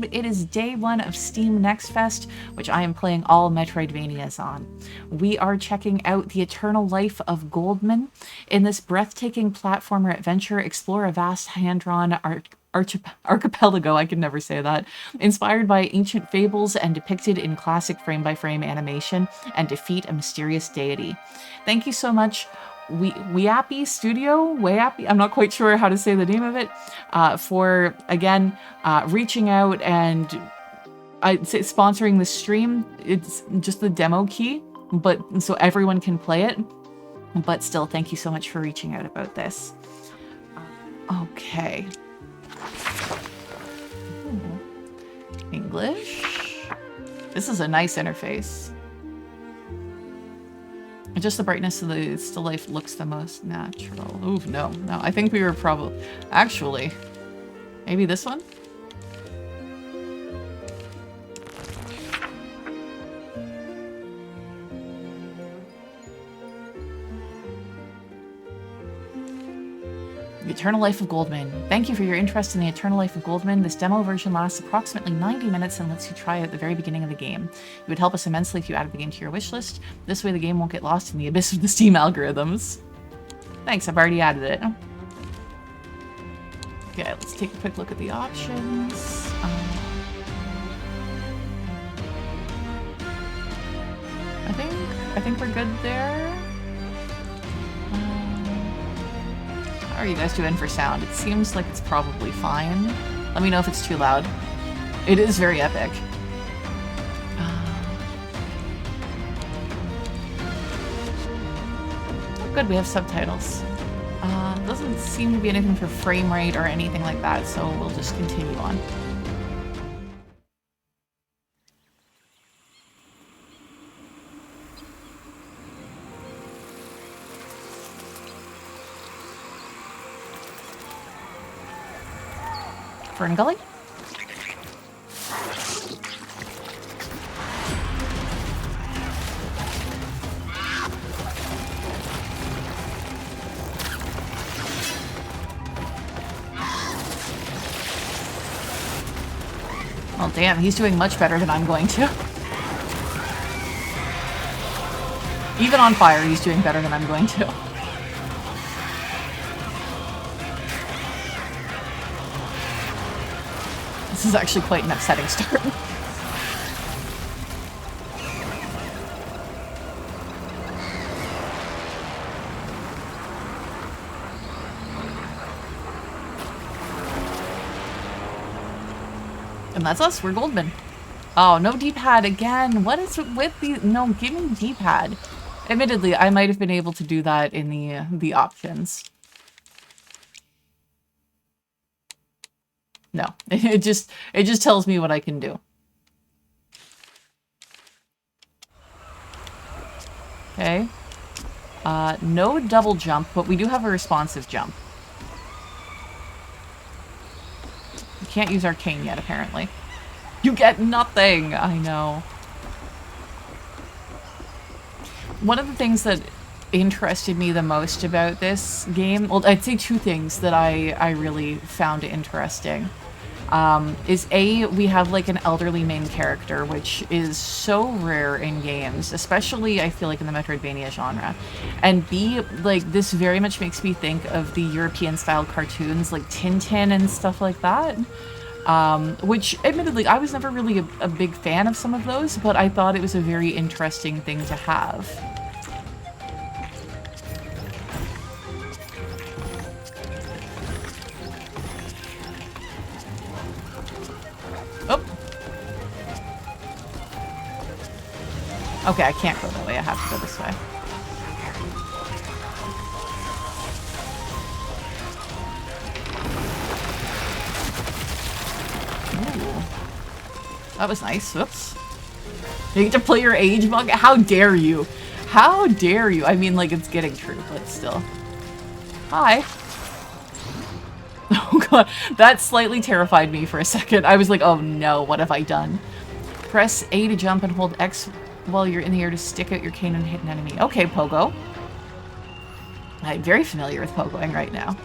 YouTube. It is day 1 of steamnextfest, which I am playing all Metroidvanias on. We are checking out the Eternal Life of Goldman. In this breathtaking platformer adventure, explore a vast hand-drawn archipelago, I can never say that, inspired by ancient fables and depicted in classic frame-by-frame animation, and defeat a mysterious deity. Thank you so much, Weappy Studio, Weappy, I'm not quite sure how to say the name of it, for, again, reaching out and sponsoring the stream. It's just the demo key, but so everyone can play it. But still, thank you so much for reaching out about this. Okay. Ooh. English. This is a nice interface. Just the brightness of the still life looks the most natural. Ooh, no. I think we were probably... Actually, maybe this one? The Eternal Life of Goldman. Thank you for your interest in the Eternal Life of Goldman. This demo version lasts approximately 90 minutes and lets you try it at the very beginning of the game. It would help us immensely if you added the game to your wishlist. This way the game won't get lost in the abyss of the Steam algorithms. Thanks, I've already added it. Okay, let's take a quick look at the options. I think we're good there. How are you guys doing for sound? It seems like it's probably fine. Let me know if it's too loud. It is very epic. Good, we have subtitles. Doesn't seem to be anything for frame rate or anything like that, so we'll just continue on. Fern Gully? Well, damn, he's doing much better than I'm going to. Even on fire, he's doing better than I'm going to. This is actually quite an upsetting start. And that's us, we're Goldman. Oh, no D-pad again. What is with the... No, give me D-pad. Admittedly, I might have been able to do that in the options. No, it just tells me what I can do. Okay. No double jump, but we do have a responsive jump. We can't use arcane yet, apparently. You get nothing! I know. One of the things that interested me the most about this game, well, I'd say two things that I really found interesting. Is A, we have like an elderly main character, which is so rare in games, especially I feel like in the Metroidvania genre. And B, like this very much makes me think of the European style cartoons like Tintin and stuff like that. Which admittedly I was never really a big fan of some of those, but I thought it was a very interesting thing to have. Okay, I can't go that way. I have to go this way. Ooh. That was nice. Whoops. You get to play your age bug? How dare you? How dare you? I mean, like, it's getting true, but still. Hi. Oh god, that slightly terrified me for a second. I was like, oh no, what have I done? Press A to jump and hold X while you're in the air to stick out your cane and hit an enemy. Okay, Pogo. I'm very familiar with Pogoing right now.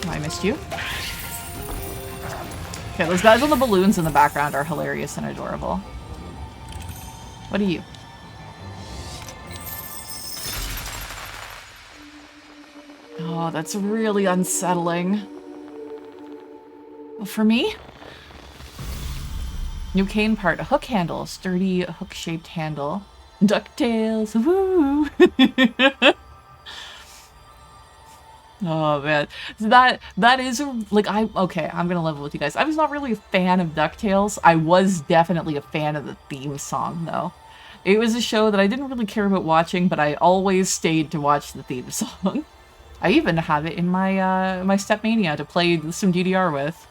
Oh, I missed you. Okay, those guys on the balloons in the background are hilarious and adorable. What are you? Oh, that's really unsettling. Well, for me? New cane part, a hook handle, sturdy hook-shaped handle. DuckTales, woo! Oh man, so that is like okay. I'm gonna level with you guys. I was not really a fan of DuckTales. I was definitely a fan of the theme song though. It was a show that I didn't really care about watching, but I always stayed to watch the theme song. I even have it in my my Stepmania to play some DDR with.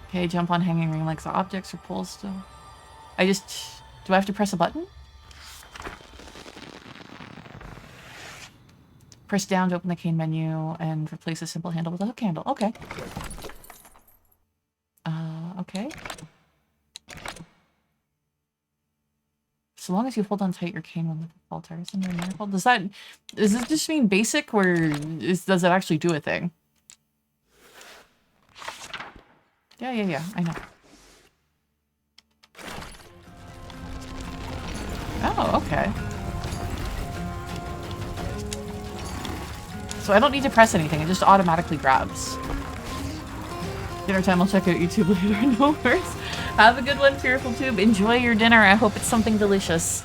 Okay, jump on hanging ring legs, objects or poles still. Do I have to press a button? Press down to open the cane menu and replace a simple handle with a hook handle. Okay. Okay. So long as you hold on tight your cane when the falter isn't a miracle. Does this just mean basic or does it actually do a thing? Yeah, I know. Oh, okay. So I don't need to press anything, it just automatically grabs. Dinner time, I'll check out YouTube later, no worries. Have a good one, Fearful Tube. Enjoy your dinner, I hope it's something delicious.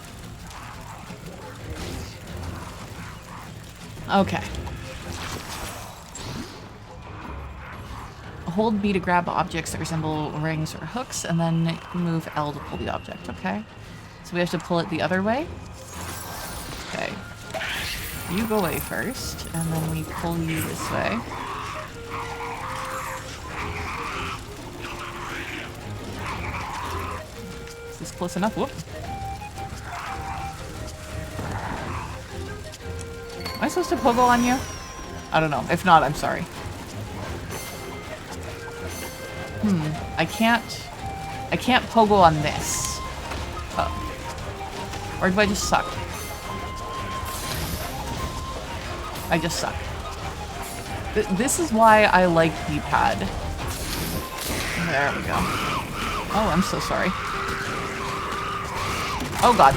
Okay. Hold B to grab objects that resemble rings or hooks, and then move L to pull the object, okay? So we have to pull it the other way? Okay. You go away first, and then we pull you this way. Is this close enough? Whoop. Am I supposed to pogo on you? I don't know. If not, I'm sorry. I can't pogo on this. Oh. Or do I just suck? I just suck. This is why I like D-pad. There we go. Oh, I'm so sorry. Oh god.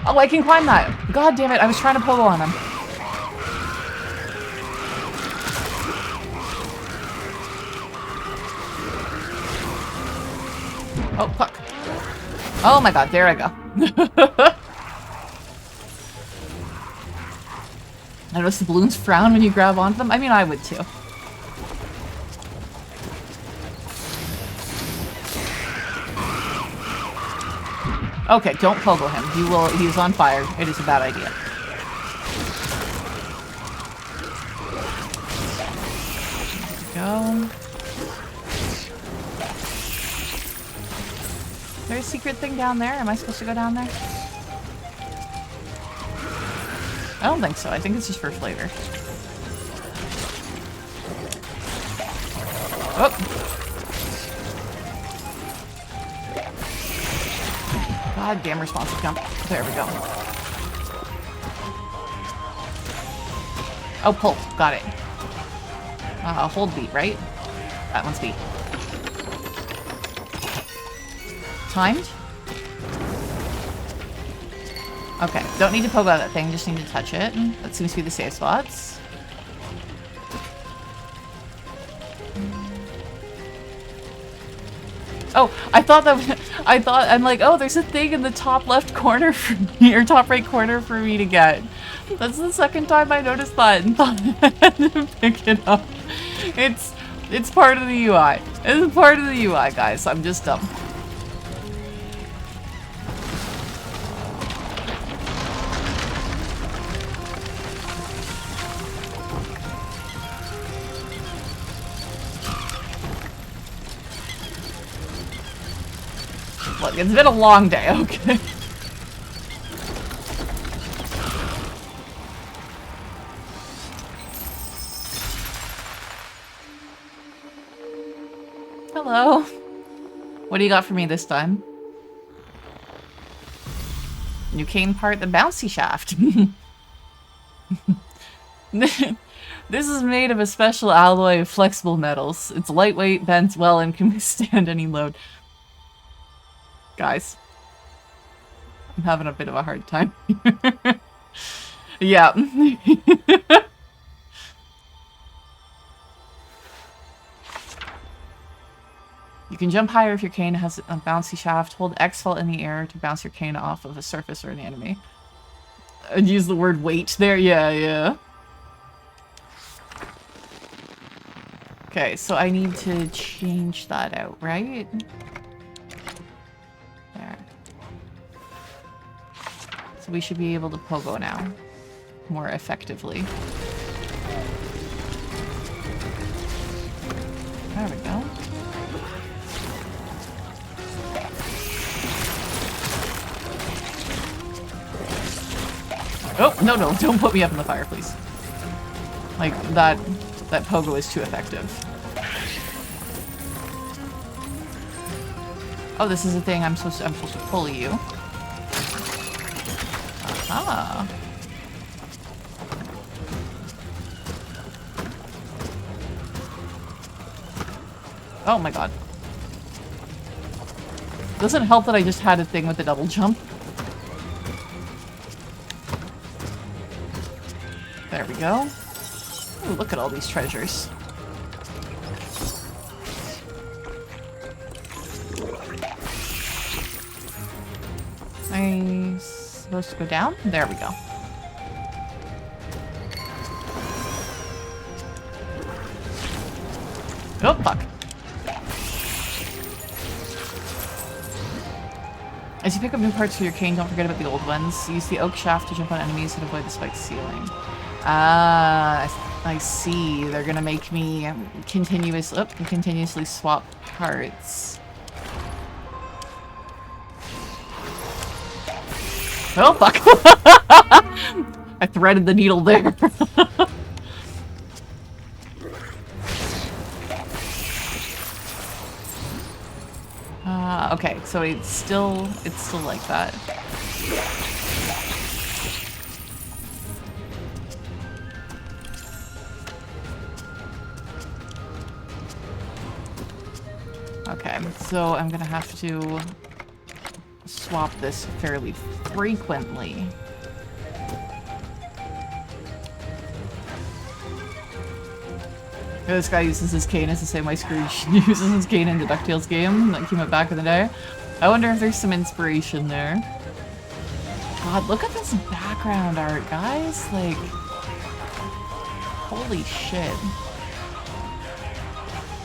Oh, I can climb that. God damn it, I was trying to pogo on him. Oh, fuck. Oh my god, there I go. I notice the balloons frown when you grab onto them. I mean, I would too. Okay, don't pogo him. He is on fire. It is a bad idea. There we go. Is there a secret thing down there? Am I supposed to go down there? I don't think so. I think it's just for flavor. Oh! God damn responsive jump. There we go. Oh, pull. Got it. Hold beat, right? That one's beat. Timed? Okay, don't need to poke out that thing, just need to touch it. That seems to be the safe spots. Oh, I'm like, oh, there's a thing in the top left corner for me, or top right corner for me to get. That's the second time I noticed that and thought I had to pick it up. It's part of the UI. It's part of the UI, guys. I'm just dumb. Look, it's been a long day, okay? Hello. What do you got for me this time? New cane part, the bouncy shaft. This is made of a special alloy of flexible metals. It's lightweight, bends well, and can withstand any load. Guys, I'm having a bit of a hard time. Yeah. You can jump higher if your cane has a bouncy shaft. Hold X while in the air to bounce your cane off of a surface or an enemy. And use the word weight there. Yeah, yeah. Okay, so I need to change that out, right? There. So we should be able to pogo now more effectively. There we go. Oh, no, no, don't put me up in the fire, please. Like, that pogo is too effective. Oh, this is a thing I'm supposed to pull you. Aha. Oh my god. Doesn't help that I just had a thing with the double jump. There we go. Ooh, look at all these treasures. Am I supposed to go down? There we go. Oh, fuck. As you pick up new parts for your cane, don't forget about the old ones. Use the oak shaft to jump on enemies and avoid the spiked ceiling. Ah, I see. They're gonna make me continuously swap parts. Oh, fuck. I threaded the needle there. Okay, so it's still like that. Okay, so I'm gonna have to swap this fairly frequently. This guy uses his cane as the same way Scrooge uses his cane in the DuckTales game that came out back in the day. I wonder if there's some inspiration there. God, look at this background art, guys. Like, holy shit.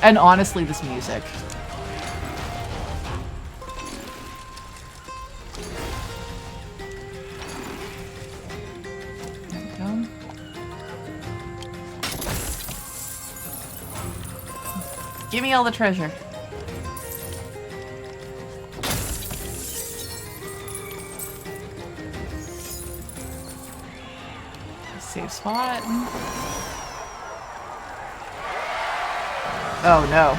And honestly, this music. Give me all the treasure. Save spot. Oh no.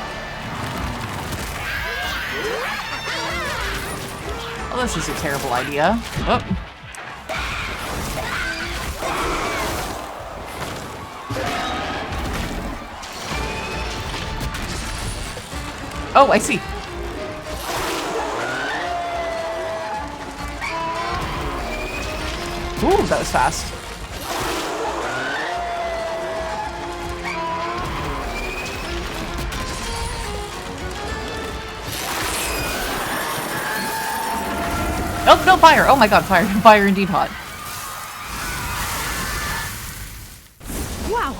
Well, this is a terrible idea. Oh. Oh, I see. Ooh, that was fast. Oh, no, fire! Oh my god, fire. Fire indeed hot. Wow!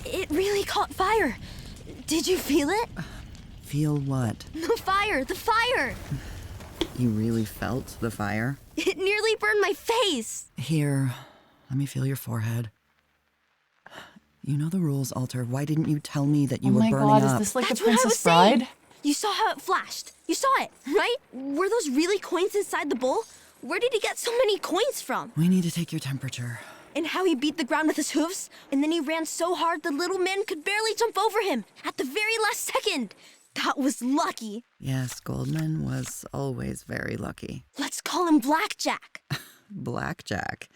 It really caught fire. Did you feel it? Feel what? The fire! The fire! You really felt the fire? It nearly burned my face! Here, let me feel your forehead. You know the rules, Alter. Why didn't you tell me that you were burning up? Oh my god, is this like That's the what I Princess was saying. Bride? You saw how it flashed. You saw it, right? Were those really coins inside the bowl? Where did he get so many coins from? We need to take your temperature. And how he beat the ground with his hooves? And then he ran so hard the little man could barely jump over him at the very last second. That was lucky. Yes, Goldman was always very lucky. Let's call him Blackjack. Blackjack.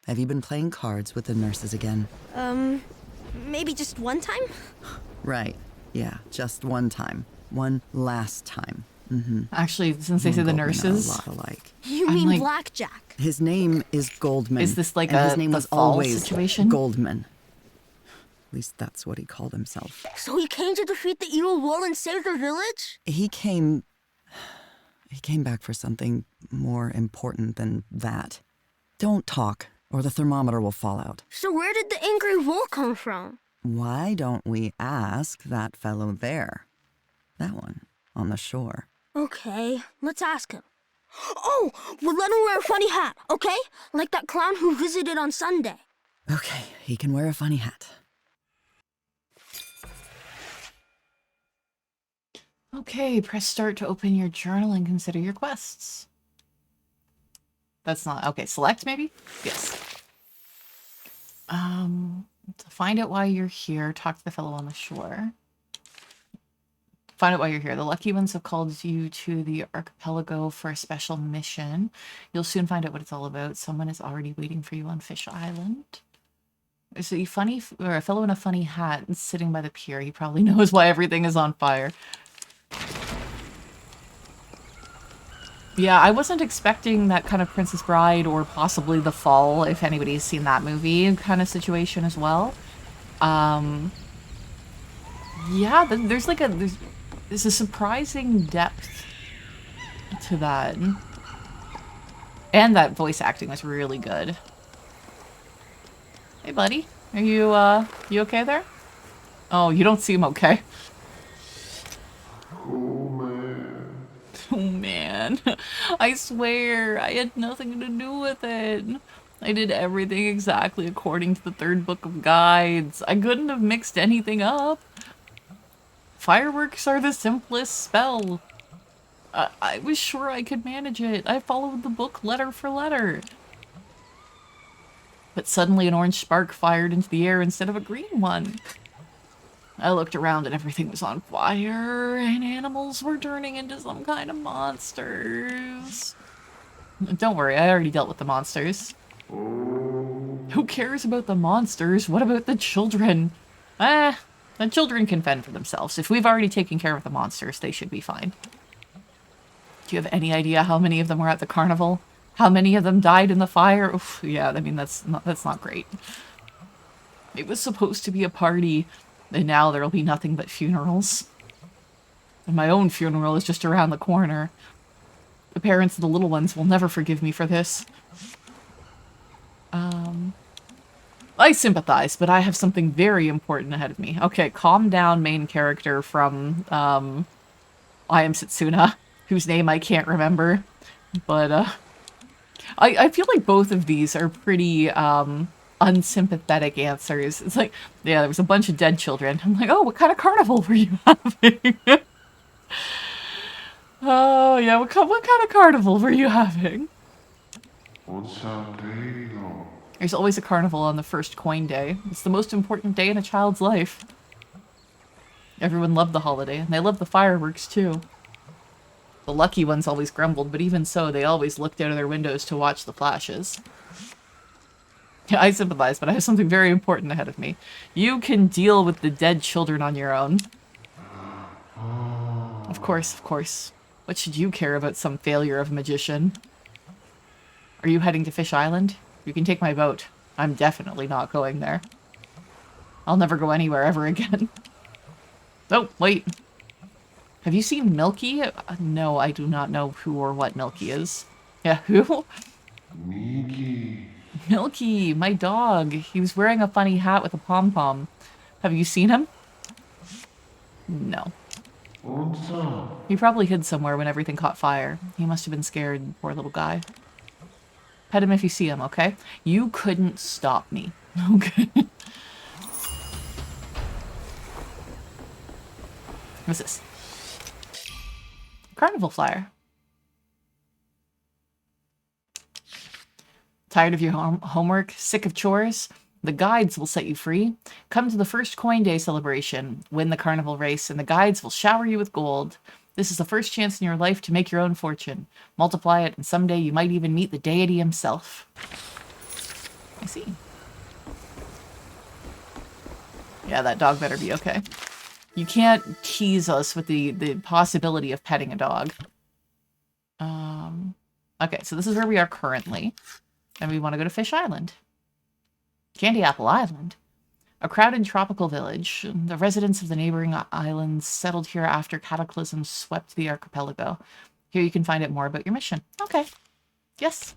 Have you been playing cards with the nurses again? Maybe just one time? Right. Yeah, just one time. One last time. Actually, since they say the Goldman are nurses, a lot alike. You I'm mean like- Blackjack? His name is Goldman. Is this like and his a name the was fall always situation? Goldman. At least that's what he called himself. So he came to defeat the evil wall and save the village? He came back for something more important than that. Don't talk, or the thermometer will fall out. So where did the angry wall come from? Why don't we ask that fellow there? That one, on the shore. Okay, let's ask him. Oh, we'll let him wear a funny hat, okay? Like that clown who visited on Sunday. Okay, he can wear a funny hat. Okay, press start to open your journal and consider your quests. That's not... Okay, select maybe? Yes. To find out why you're here, talk to the fellow on the shore. Find out why you're here. The lucky ones have called you to the Archipelago for a special mission. You'll soon find out what it's all about. Someone is already waiting for you on Fish Island. There's a funny... or a fellow in a funny hat sitting by the pier. He probably knows why everything is on fire. Yeah, I wasn't expecting that kind of Princess Bride or possibly The Fall, if anybody's seen that movie, kind of situation as well. Yeah, there's like there's a surprising depth to that. And that voice acting was really good. Hey, buddy. Are you okay there? Oh, you don't seem okay. Oh man, I swear I had nothing to do with it. I did everything exactly according to the third book of guides. I couldn't have mixed anything up. Fireworks are the simplest spell. I was sure I could manage it. I followed the book letter for letter. But suddenly an orange spark fired into the air instead of a green one. I looked around and everything was on fire, and animals were turning into some kind of monsters. Don't worry, I already dealt with the monsters. Who cares about the monsters? What about the children? The children can fend for themselves. If we've already taken care of the monsters, they should be fine. Do you have any idea how many of them were at the carnival? How many of them died in the fire? Oof, yeah, I mean, that's not great. It was supposed to be a party. And now there'll be nothing but funerals. And my own funeral is just around the corner. The parents of the little ones will never forgive me for this. I sympathize, but I have something very important ahead of me. Okay, calm down, main character from I Am Setsuna, whose name I can't remember. But I feel like both of these are pretty unsympathetic answers. It's like, yeah, there was a bunch of dead children. I'm like, oh, what kind of carnival were you having? Oh, yeah, what kind of carnival were you having? There's always a carnival on the first coin day. It's the most important day in a child's life. Everyone loved the holiday, and they loved the fireworks, too. The lucky ones always grumbled, but even so, they always looked out of their windows to watch the flashes. Yeah, I sympathize, but I have something very important ahead of me. You can deal with the dead children on your own. Of course, of course. What should you care about some failure of a magician? Are you heading to Fish Island? You can take my boat. I'm definitely not going there. I'll never go anywhere ever again. Oh, wait. Have you seen Milky? No, I do not know who or what Milky is. Yeah, who? Milky, my dog. He was wearing a funny hat with a pom-pom. Have you seen him? No. He probably hid somewhere when everything caught fire. He must have been scared, poor little guy. Pet him if you see him, okay? You couldn't stop me. Okay. What's this? Carnival flyer. Tired of your homework? Sick of chores? The guides will set you free. Come to the first coin day celebration. Win the carnival race, and the guides will shower you with gold. This is the first chance in your life to make your own fortune. Multiply it, and someday you might even meet the deity himself. I see. Yeah, that dog better be okay. You can't tease us with the possibility of petting a dog. Okay, so this is where we are currently. And we want to go to Fish Island. Candy Apple Island. A crowded tropical village. The residents of the neighboring islands settled here after cataclysms swept the archipelago. Here you can find out more about your mission. Okay. Yes.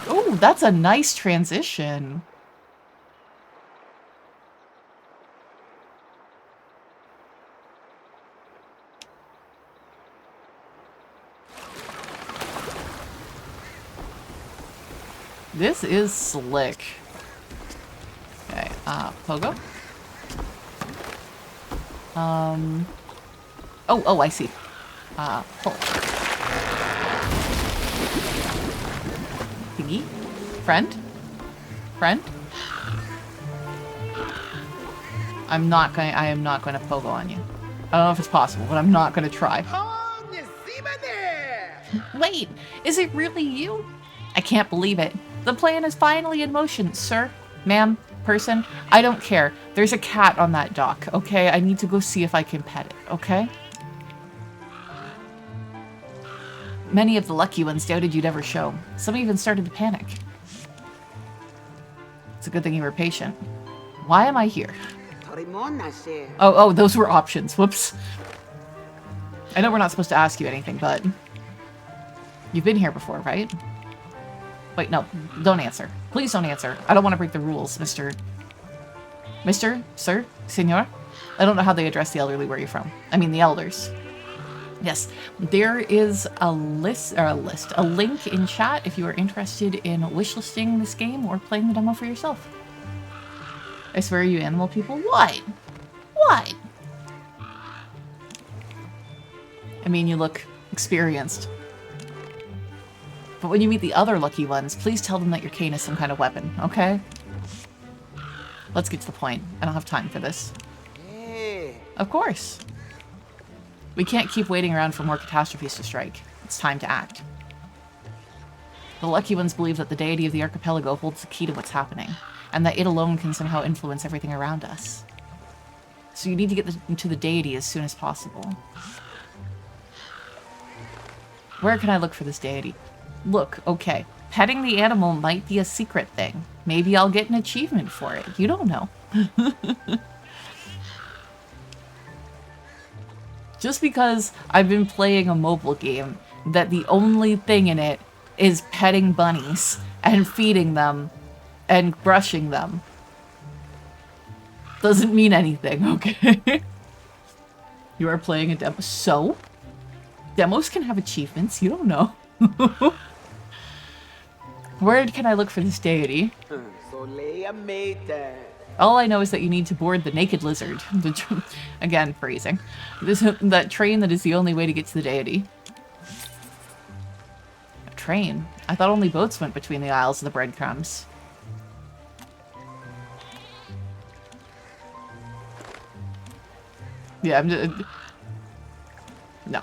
Oh, that's a nice transition. This is slick. Okay, Pogo. Oh, I see. Pull. Thingy? Friend? Friend? I am not gonna Pogo on you. I don't know if it's possible, but I'm not gonna try. Wait, is it really you? I can't believe it. The plan is finally in motion, sir. Ma'am, person, I don't care. There's a cat on that dock, okay? I need to go see if I can pet it, okay? Many of the lucky ones doubted you'd ever show. Some even started to panic. It's a good thing you were patient. Why am I here? Oh, those were options. Whoops. I know we're not supposed to ask you anything, but you've been here before, right? Wait, no, don't answer. Please don't answer. I don't want to break the rules, Mr. Sir? Senor? I don't know how they address the elderly where you're from. I mean, the elders. Yes, there is a link in chat if you are interested in wishlisting this game or playing the demo for yourself. I swear you animal people. What? What? I mean, you look experienced. But when you meet the other lucky ones, please tell them that your cane is some kind of weapon, okay? Let's get to the point. I don't have time for this. Of course. We can't keep waiting around for more catastrophes to strike. It's time to act. The lucky ones believe that the deity of the archipelago holds the key to what's happening, and that it alone can somehow influence everything around us. So you need to get to the deity as soon as possible. Where can I look for this deity? Look, okay, petting the animal might be a secret thing. Maybe I'll get an achievement for it. You don't know. Just because I've been playing a mobile game that the only thing in it is petting bunnies and feeding them and brushing them doesn't mean anything, okay? You are playing a demo. So? Demos can have achievements. You don't know. Where can I look for this deity? All I know is that you need to board the naked lizard. Again, phrasing. That train that is the only way to get to the deity. A train? I thought only boats went between the isles of the breadcrumbs. Yeah, I'm just... No.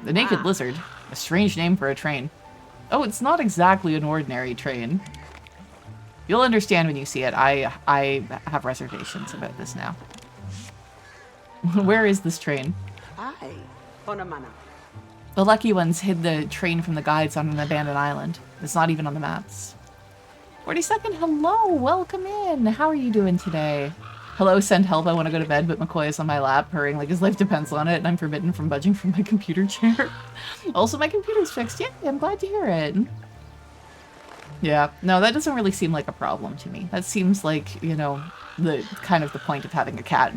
The naked lizard. A strange name for a train. Oh, it's not exactly an ordinary train. You'll understand when you see it. I have reservations about this now. Where is this train? The lucky ones hid the train from the guides on an abandoned island. It's not even on the maps. 42nd, hello! Welcome in! How are you doing today? Hello, send help. I want to go to bed, but McCoy is on my lap, purring like his life depends on it, and I'm forbidden from budging from my computer chair. Also, my computer's fixed. Yeah, I'm glad to hear it. Yeah, no, that doesn't really seem like a problem to me. That seems like, you know, the kind of the point of having a cat.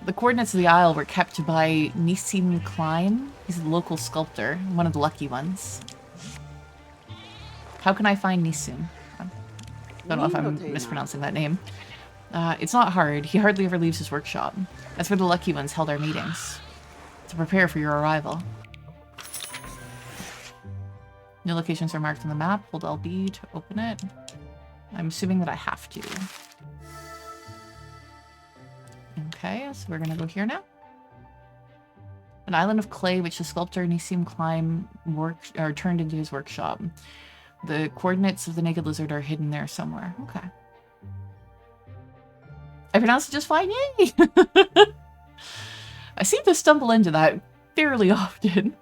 The coordinates of the isle were kept by Nissim Klein. He's a local sculptor, one of the lucky ones. How can I find Nissim? I don't know if I'm mispronouncing that name. It's not hard. He hardly ever leaves his workshop. That's where the lucky ones held our meetings. To prepare for your arrival. New locations are marked on the map. Hold LB to open it. I'm assuming that I have to. Okay, so we're gonna go here now. An island of clay which the sculptor Nissim Klein turned into his workshop. The coordinates of the naked lizard are hidden there somewhere. Okay. I pronounced it just fine. Yay! I seem to stumble into that fairly often.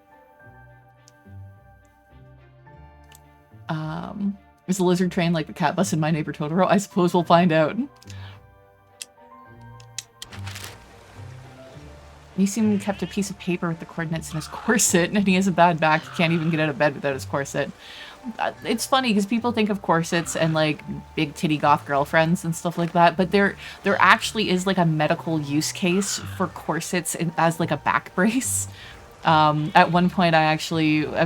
Is the lizard trained like the cat bus in My Neighbor Totoro? I suppose we'll find out. Nissim kept a piece of paper with the coordinates in his corset, and he has a bad back. He can't even get out of bed without his corset. It's funny because people think of corsets and like big titty goth girlfriends and stuff like that, but there actually is like a medical use case for corsets as like a back brace. At one point I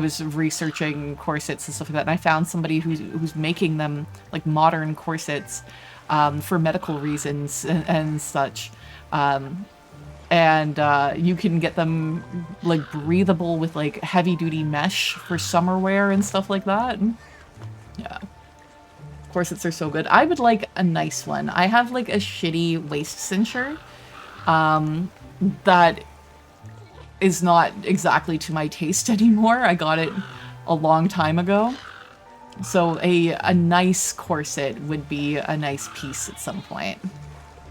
was researching corsets and stuff like that, and I found somebody who's making them, like modern corsets, for medical reasons and such. And you can get them like breathable with like heavy duty mesh for summer wear and stuff like that. Yeah. Corsets are so good. I would like a nice one. I have like a shitty waist cincher that is not exactly to my taste anymore. I got it a long time ago. So a nice corset would be a nice piece at some point.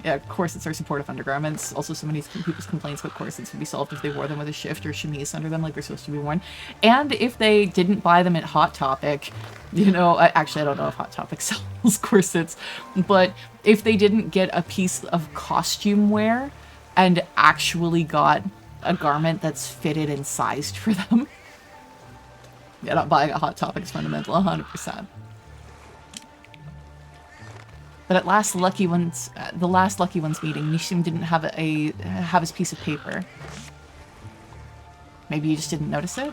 Yeah, corsets are supportive undergarments. Also, so many people's complaints about corsets would be solved if they wore them with a shift or chemise under them like they're supposed to be worn. And if they didn't buy them at Hot Topic, you know, actually I don't know if Hot Topic sells corsets, but if they didn't get a piece of costume wear and actually got a garment that's fitted and sized for them. Yeah, not buying at Hot Topic is fundamental, 100%. But at last, the last Lucky Ones meeting, Nissim didn't have his piece of paper. Maybe you just didn't notice it?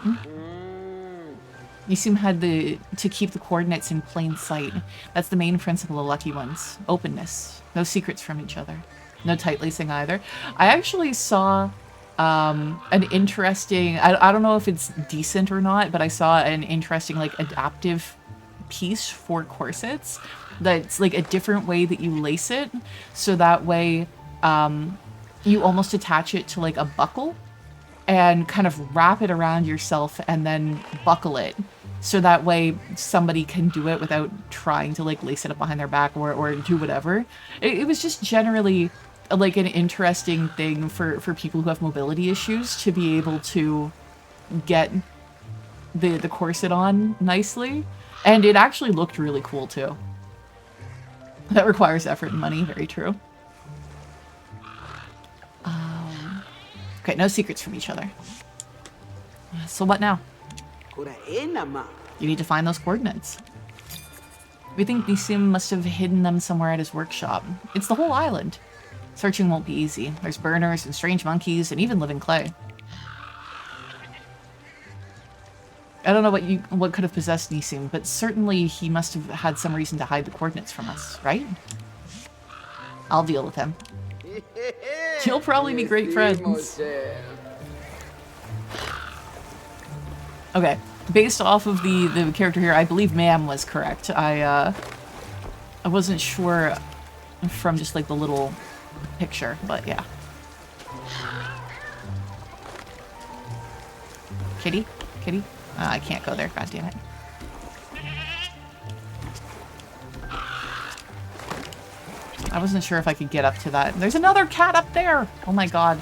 Nissim had to keep the coordinates in plain sight. That's the main principle of Lucky Ones. Openness. No secrets from each other. No tight lacing either. I actually saw an interesting, I don't know if it's decent or not, but I saw an interesting like adaptive piece for corsets that's like a different way that you lace it, so that way you almost attach it to like a buckle and kind of wrap it around yourself and then buckle it, so that way somebody can do it without trying to like lace it up behind their back or do whatever. It was just generally like an interesting thing for people who have mobility issues to be able to get the corset on nicely. And it actually looked really cool too. That requires effort and money, very true. Okay, no secrets from each other. So what now? You need to find those coordinates. We think Nissim must have hidden them somewhere at his workshop. It's the whole island. Searching won't be easy. There's burners and strange monkeys and even living clay. I don't know what could have possessed Nissim, but certainly he must have had some reason to hide the coordinates from us, right? I'll deal with him. You'll probably be great friends. Okay, based off of the character here, I believe ma'am was correct. I wasn't sure from just like the little picture, but yeah. Kitty? Kitty? I can't go there, god damn it. I wasn't sure if I could get up to that. There's another cat up there! Oh my god.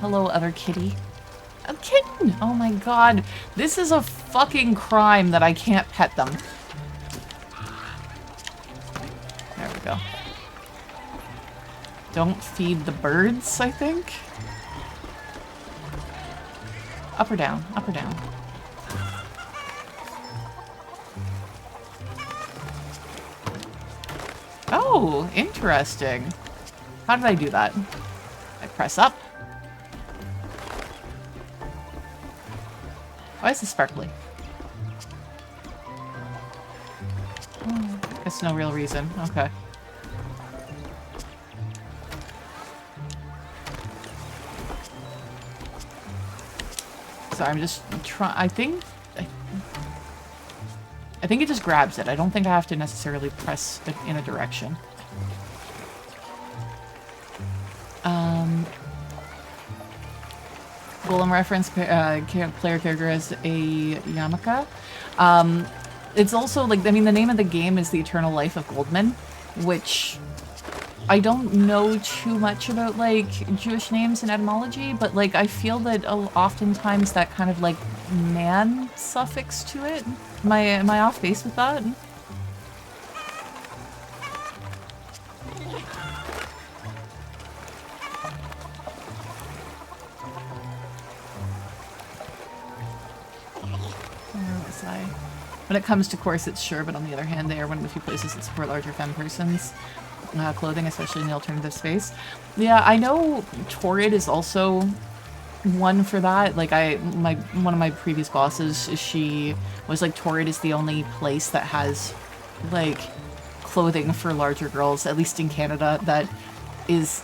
Hello, other kitty. A kitten! Oh my god. This is a fucking crime that I can't pet them. There we go. Don't feed the birds, I think? Up or down? Up or down? Oh, interesting. How did I do that? I press up. Why is this sparkly? Oh, guess no real reason. Okay. Sorry, I'm just trying. I think it just grabs it. I don't think I have to necessarily press it in a direction. Golem reference, player character as a Yamaka. It's also, like, I mean, the name of the game is The Eternal Life of Goldman, which I don't know too much about, like, Jewish names and etymology, but, like, I feel that oftentimes that kind of, like, man suffix to it. Am I off base with that? Where was I? When it comes to corsets, sure, but on the other hand, they are one of the few places that support larger femme persons. Clothing, especially in the alternative space. Yeah, I know Torrid is also one for that. Like, one of my previous bosses, she was like, Torrid is the only place that has, like, clothing for larger girls, at least in Canada, that is,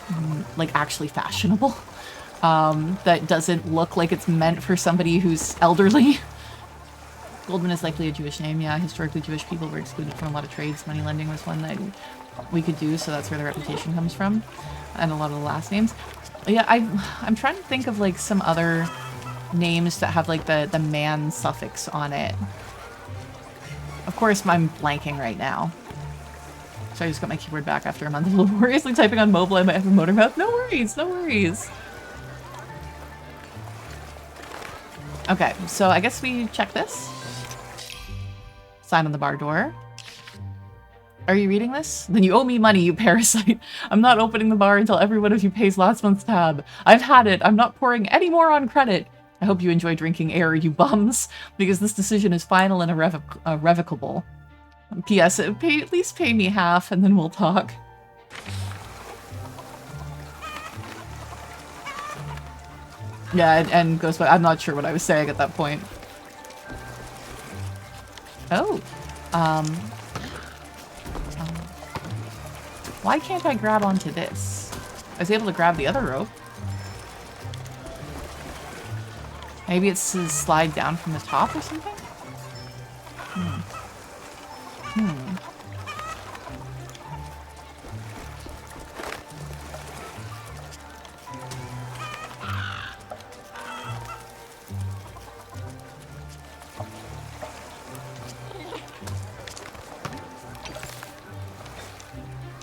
like, actually fashionable. That doesn't look like it's meant for somebody who's elderly. Goldman is likely a Jewish name, yeah. Historically, Jewish people were excluded from a lot of trades. Money lending was one that we could do, so that's where the reputation comes from. And a lot of the last names. Yeah, I'm trying to think of, like, some other names that have, like, the man suffix on it. Of course, I'm blanking right now. So I just got my keyboard back after a month of laboriously typing on mobile. I might have a motor mouth. No worries, no worries. Okay, so I guess we check this. Sign on the bar door. Are you reading this? Then you owe me money, you parasite. I'm not opening the bar until every one of you pays last month's tab. I've had it. I'm not pouring any more on credit. I hope you enjoy drinking air, you bums, because this decision is final and irrevocable. P.S. At least pay me half, and then we'll talk. Yeah, and goes by. I'm not sure what I was saying at that point. Oh. Why can't I grab onto this? I was able to grab the other rope. Maybe it's to slide down from the top or something?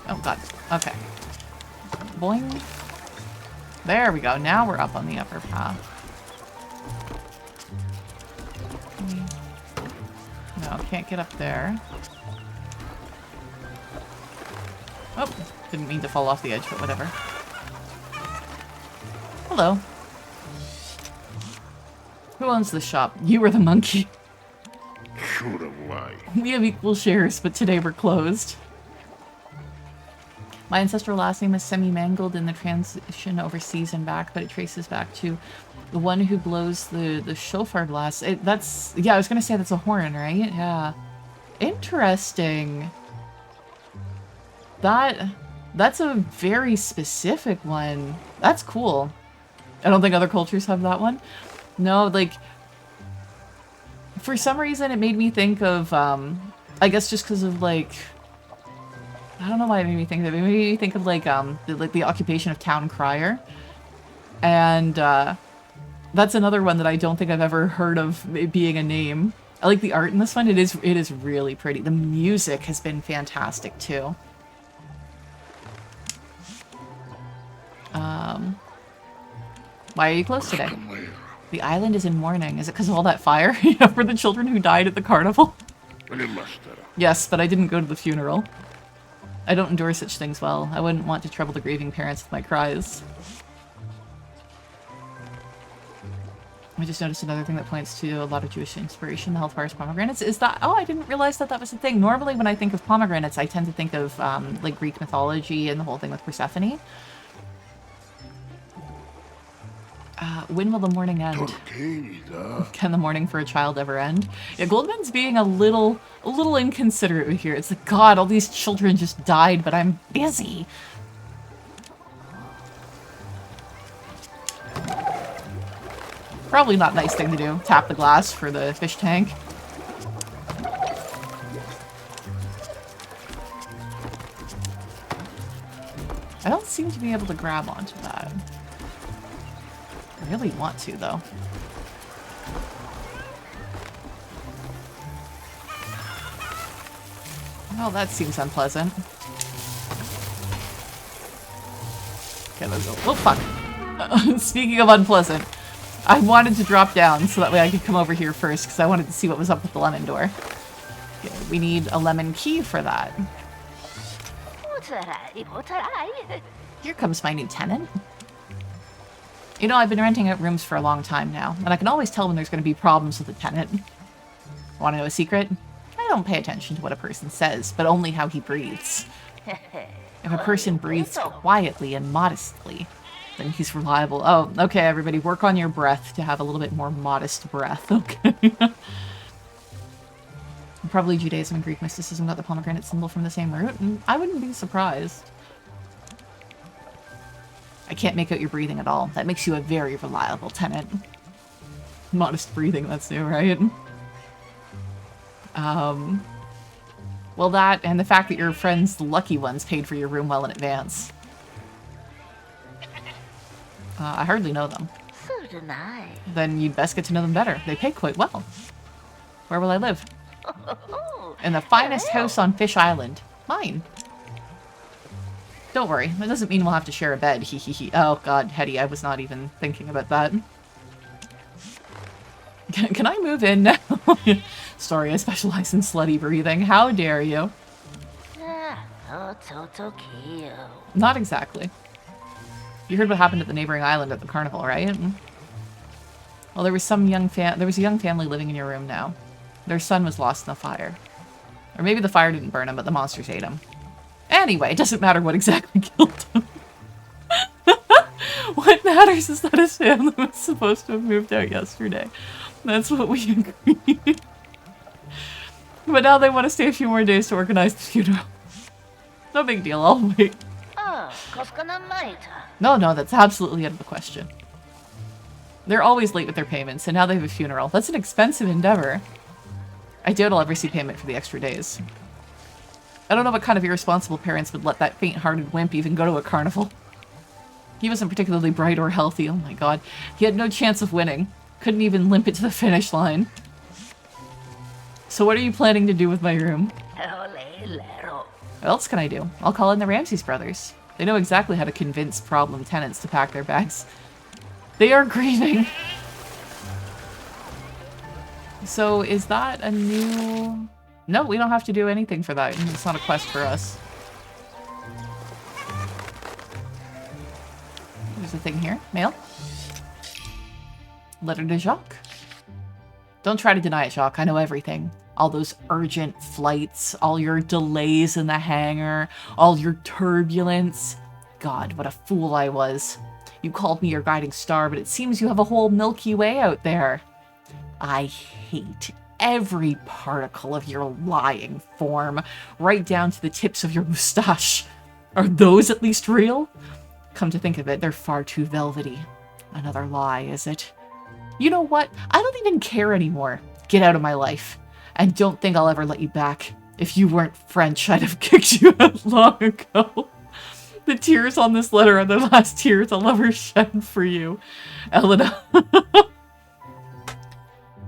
Oh god. Okay. Boing. There we go. Now we're up on the upper path. No, can't get up there. Oh, didn't mean to fall off the edge, but whatever. Hello. Who owns the shop? You or the monkey? We have equal shares, but today we're closed. My ancestral last name is semi-mangled in the transition overseas and back, but it traces back to the one who blows the shofar blast. That's, yeah, I was gonna say that's a horn, right? Yeah. Interesting. That's a very specific one. That's cool. I don't think other cultures have that one. No, like, for some reason it made me think of, I guess just because of, like, I don't know why it made me think of it. It made me think of, like, the occupation of town crier. And, that's another one that I don't think I've ever heard of it being a name. I like the art in this one. It is really pretty. The music has been fantastic, too. Why are you closed today? The island is in mourning. Is it because of all that fire? For the children who died at the carnival? Yes, but I didn't go to the funeral. I don't endure such things well. I wouldn't want to trouble the grieving parents with my cries. I just noticed another thing that points to a lot of Jewish inspiration, the hellfire's pomegranates. Is that... Oh, I didn't realize that that was a thing. Normally when I think of pomegranates, I tend to think of, like, Greek mythology and the whole thing with Persephone. When will the morning end? Can the morning for a child ever end? Yeah, Goldman's being a little inconsiderate here. It's like, God, all these children just died, but I'm busy. Probably not a nice thing to do. Tap the glass for the fish tank. I don't seem to be able to grab onto that. Really want to, though. Oh, that seems unpleasant. Okay, let's go. Oh, fuck. Speaking of unpleasant, I wanted to drop down so that way I could come over here first because I wanted to see what was up with the lemon door. Okay, we need a lemon key for that. Here comes my new tenant. You know, I've been renting out rooms for a long time now, and I can always tell when there's going to be problems with a tenant. Want to know a secret? I don't pay attention to what a person says, but only how he breathes. If a person breathes quietly and modestly, then he's reliable. Oh, okay, everybody, work on your breath to have a little bit more modest breath, okay? Probably Judaism and Greek mysticism got the pomegranate symbol from the same root, and I wouldn't be surprised. I can't make out your breathing at all. That makes you a very reliable tenant. Modest breathing, that's new, right? Well, that and the fact that your friends, the lucky ones, paid for your room well in advance. I hardly know them. Then you'd best get to know them better. They pay quite well. Where will I live? In the finest house on Fish Island. Mine. Don't worry, that doesn't mean we'll have to share a bed. Hee hee hee. Oh god, Hetty, I was not even thinking about that. Can I move in now? Sorry, I specialize in slutty breathing. How dare you? Not exactly. You heard what happened at the neighboring island at the carnival, right? Well, there was a young family living in your room now. Their son was lost in the fire. Or maybe the fire didn't burn him, but the monsters ate him. Anyway, it doesn't matter what exactly killed him. What matters is that his family was supposed to have moved out yesterday. That's what we agreed. But now they want to stay a few more days to organize the funeral. No big deal, I'll wait. No, that's absolutely out of the question. They're always late with their payments, and now they have a funeral. That's an expensive endeavor. I doubt I'll ever see payment for the extra days. I don't know what kind of irresponsible parents would let that faint-hearted wimp even go to a carnival. He wasn't particularly bright or healthy, oh my god. He had no chance of winning. Couldn't even limp it to the finish line. So what are you planning to do with my room? What else can I do? I'll call in the Ramses brothers. They know exactly how to convince problem tenants to pack their bags. They are grieving. So is that a new... No, we don't have to do anything for that. It's not a quest for us. There's a thing here. Mail. Letter to Jacques. Don't try to deny it, Jacques. I know everything. All those urgent flights, all your delays in the hangar, all your turbulence. God, what a fool I was. You called me your guiding star, but it seems you have a whole Milky Way out there. I hate every particle of your lying form, right down to the tips of your moustache. Are those at least real? Come to think of it, they're far too velvety. Another lie, is it? You know what? I don't even care anymore. Get out of my life. And don't think I'll ever let you back. If you weren't French, I'd have kicked you out long ago. The tears on this letter are the last tears I'll ever shed for you, Elena.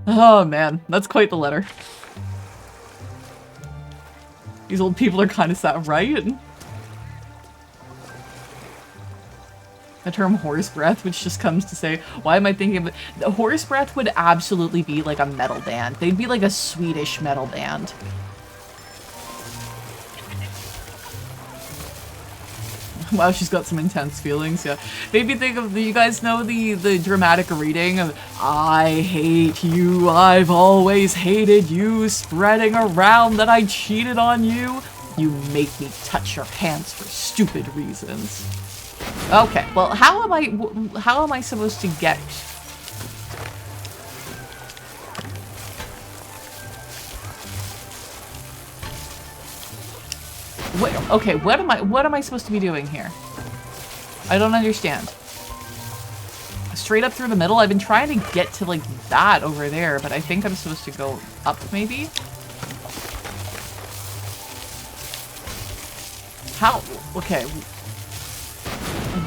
Oh man, that's quite the letter. These old people are kind of sad, right? The term horse breath, which just comes to say, why am I thinking of it? The horse breath would absolutely be like a metal band. They'd be like a Swedish metal band. Wow, she's got some intense feelings, yeah. Made me think of, you guys know the dramatic reading of, I hate you, I've always hated you, spreading around that I cheated on you. You make me touch your hands for stupid reasons. Okay, well, how am I supposed to get... Wait, okay, what am I supposed to be doing here? I don't understand. Straight up through the middle? I've been trying to get to, like, that over there, but I think I'm supposed to go up, maybe? How? Okay.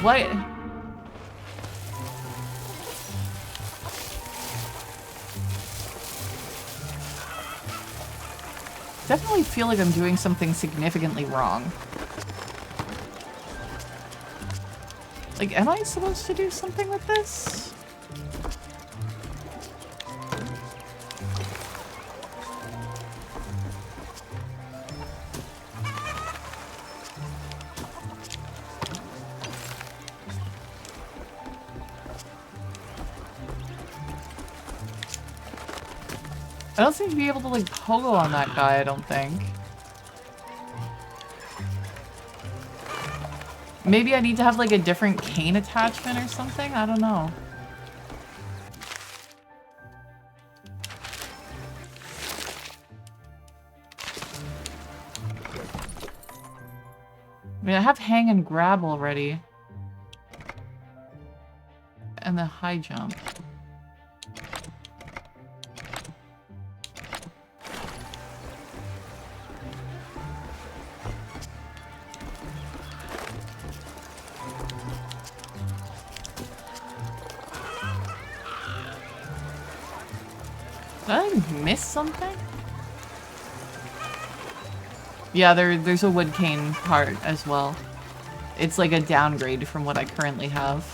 What? Definitely feel like I'm doing something significantly wrong. Like, am I supposed to do something with this? I don't seem to be able to, like, pogo on that guy, I don't think. Maybe I need to have, like, a different cane attachment or something? I don't know. I mean, I have hang and grab already. And the high jump. Did I miss something? Yeah, there's a wood cane part as well. It's like a downgrade from what I currently have.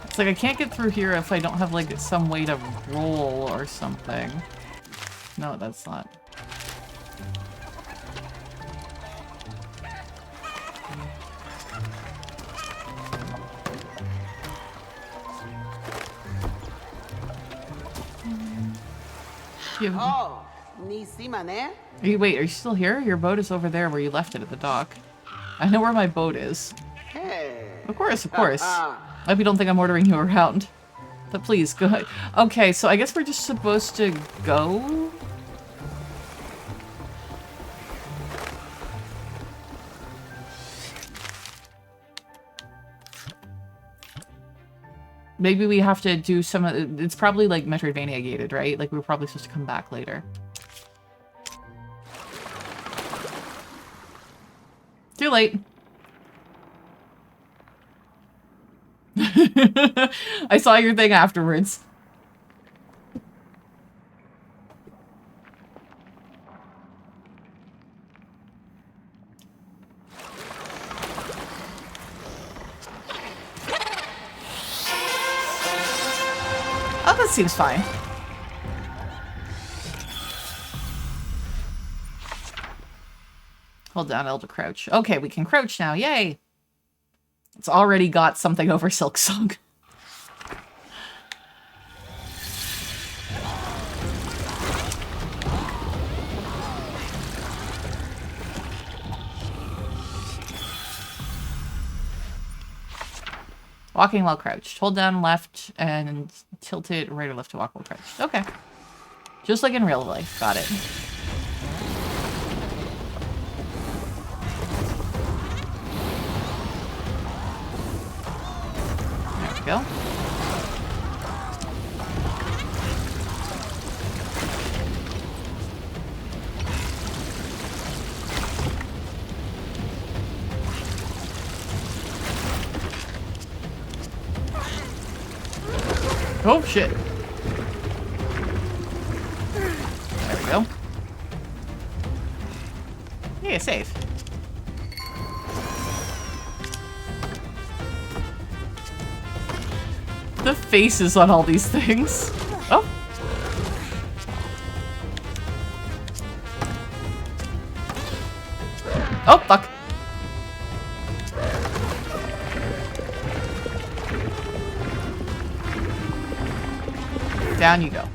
It's like I can't get through here if I don't have like some way to roll or something. No, that's not. Oh, ni si mané? Wait, are you still here? Your boat is over there where you left it at the dock. I know where my boat is. Hey. Of course, of course. I hope you don't think I'm ordering you around. But please, go ahead. Okay, so I guess we're just supposed to go? Maybe we have to do some of... It's probably like Metroidvania gated, right? Like we're probably supposed to come back later. Too late. I saw your thing afterwards. Oh, that seems fine. Hold down L to crouch. Okay, we can crouch now. Yay! It's already got something over Silksong. Walking while crouched. Hold down left and tilt it right or left to walk while crouched. Okay. Just like in real life. Got it. There we go. Oh, shit. There we go. Yeah, safe. The faces on all these things. Oh. Oh, fuck. Down you go.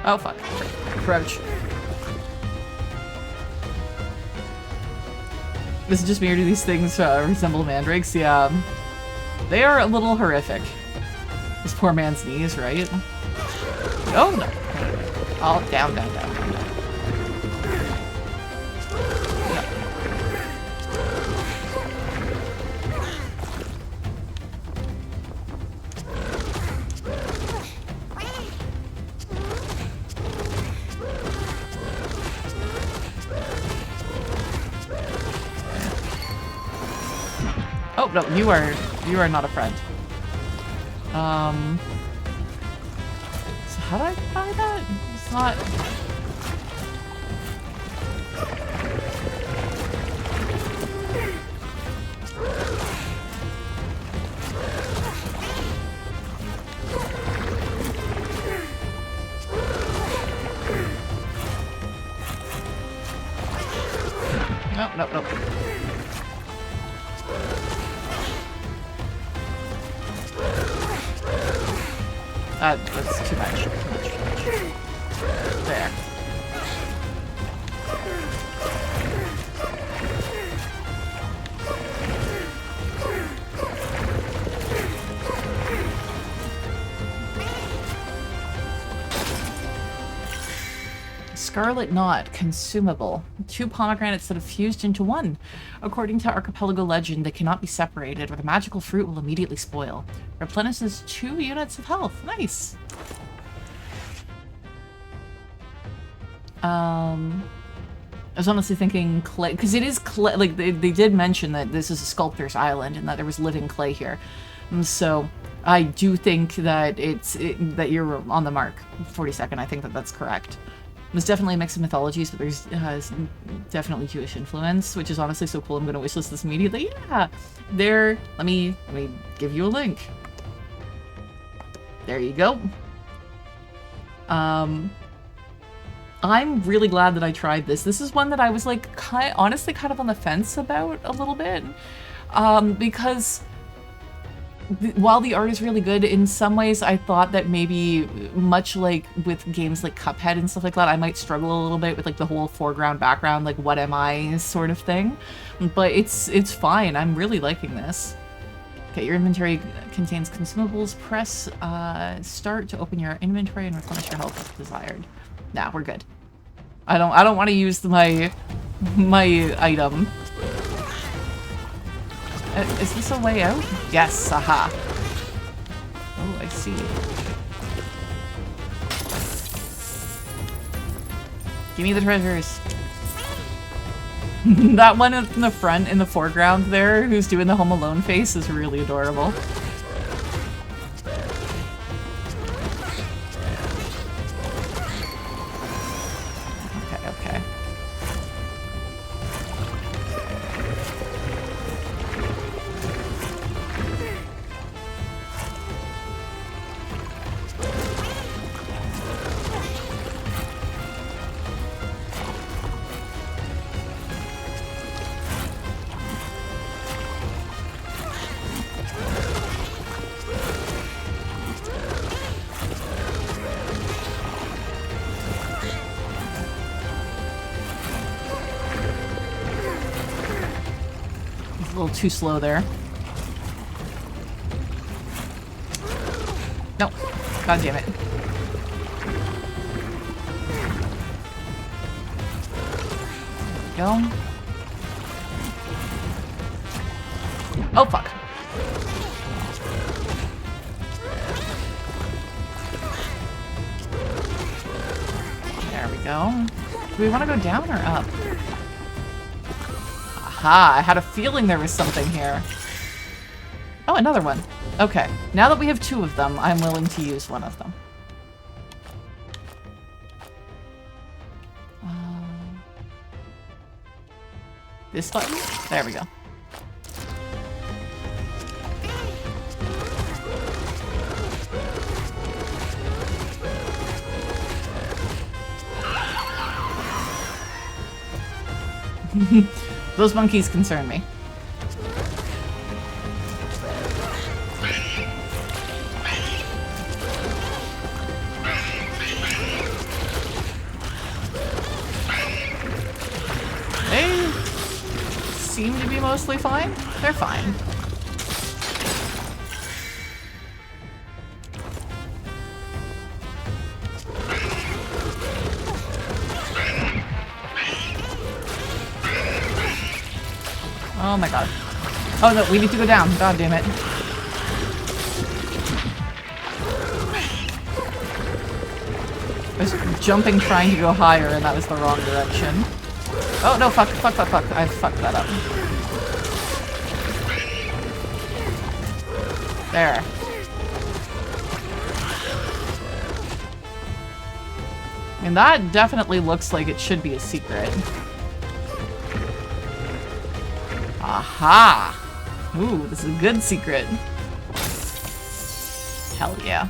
Oh, fuck. Crouch. Is it just me or do these things resemble mandrakes? Yeah. They are a little horrific. This poor man's knees, right? Oh no. All down, down, down, down, down. Oh no, you are not a friend. So how do I buy that? It's not. No, no, no. That's too much. There. Scarlet Knot, consumable. 2 pomegranates that have fused into 1. According to Archipelago legend, they cannot be separated, or the magical fruit will immediately spoil. Replenishes 2 units of health. Nice. I was honestly thinking clay, because it is clay. Like they did mention that this is a sculptor's island and that there was living clay here. So I do think that that you're on the mark. 42nd, I think that that's correct. There's definitely a mix of mythologies, but there's definitely Jewish influence, which is honestly so cool. I'm going to wishlist this immediately. Yeah, there. Let me give you a link. There you go. I'm really glad that I tried this. This is one that I was like honestly kind of on the fence about a little bit, because while the art is really good, in some ways I thought that maybe, much like with games like Cuphead and stuff like that, I might struggle a little bit with like the whole foreground background, like what am I sort of thing. But it's fine. I'm really liking this. Okay, your inventory contains consumables. Press start to open your inventory and replenish your health if desired. Nah, we're good. I don't want to use my item. Is this a way out? Yes, aha. Oh, I see. Give me the treasures. That one in the front, in the foreground there, who's doing the Home Alone face, is really adorable. Too slow there. Nope. God damn it. Go. Oh, fuck. There we go. Do we want to go down or up? Aha, I had a feeling there was something here. Oh, another one. Okay, now that we have 2 of them, I'm willing to use one of them. This button? There we go. Those monkeys concern me. seem to be mostly fine. They're fine. Oh my god. Oh no, we need to go down. God damn it. I was jumping trying to go higher and that was the wrong direction. Oh no, fuck. I fucked that up. There. I mean, that definitely looks like it should be a secret. Aha! Ooh, this is a good secret. Hell yeah.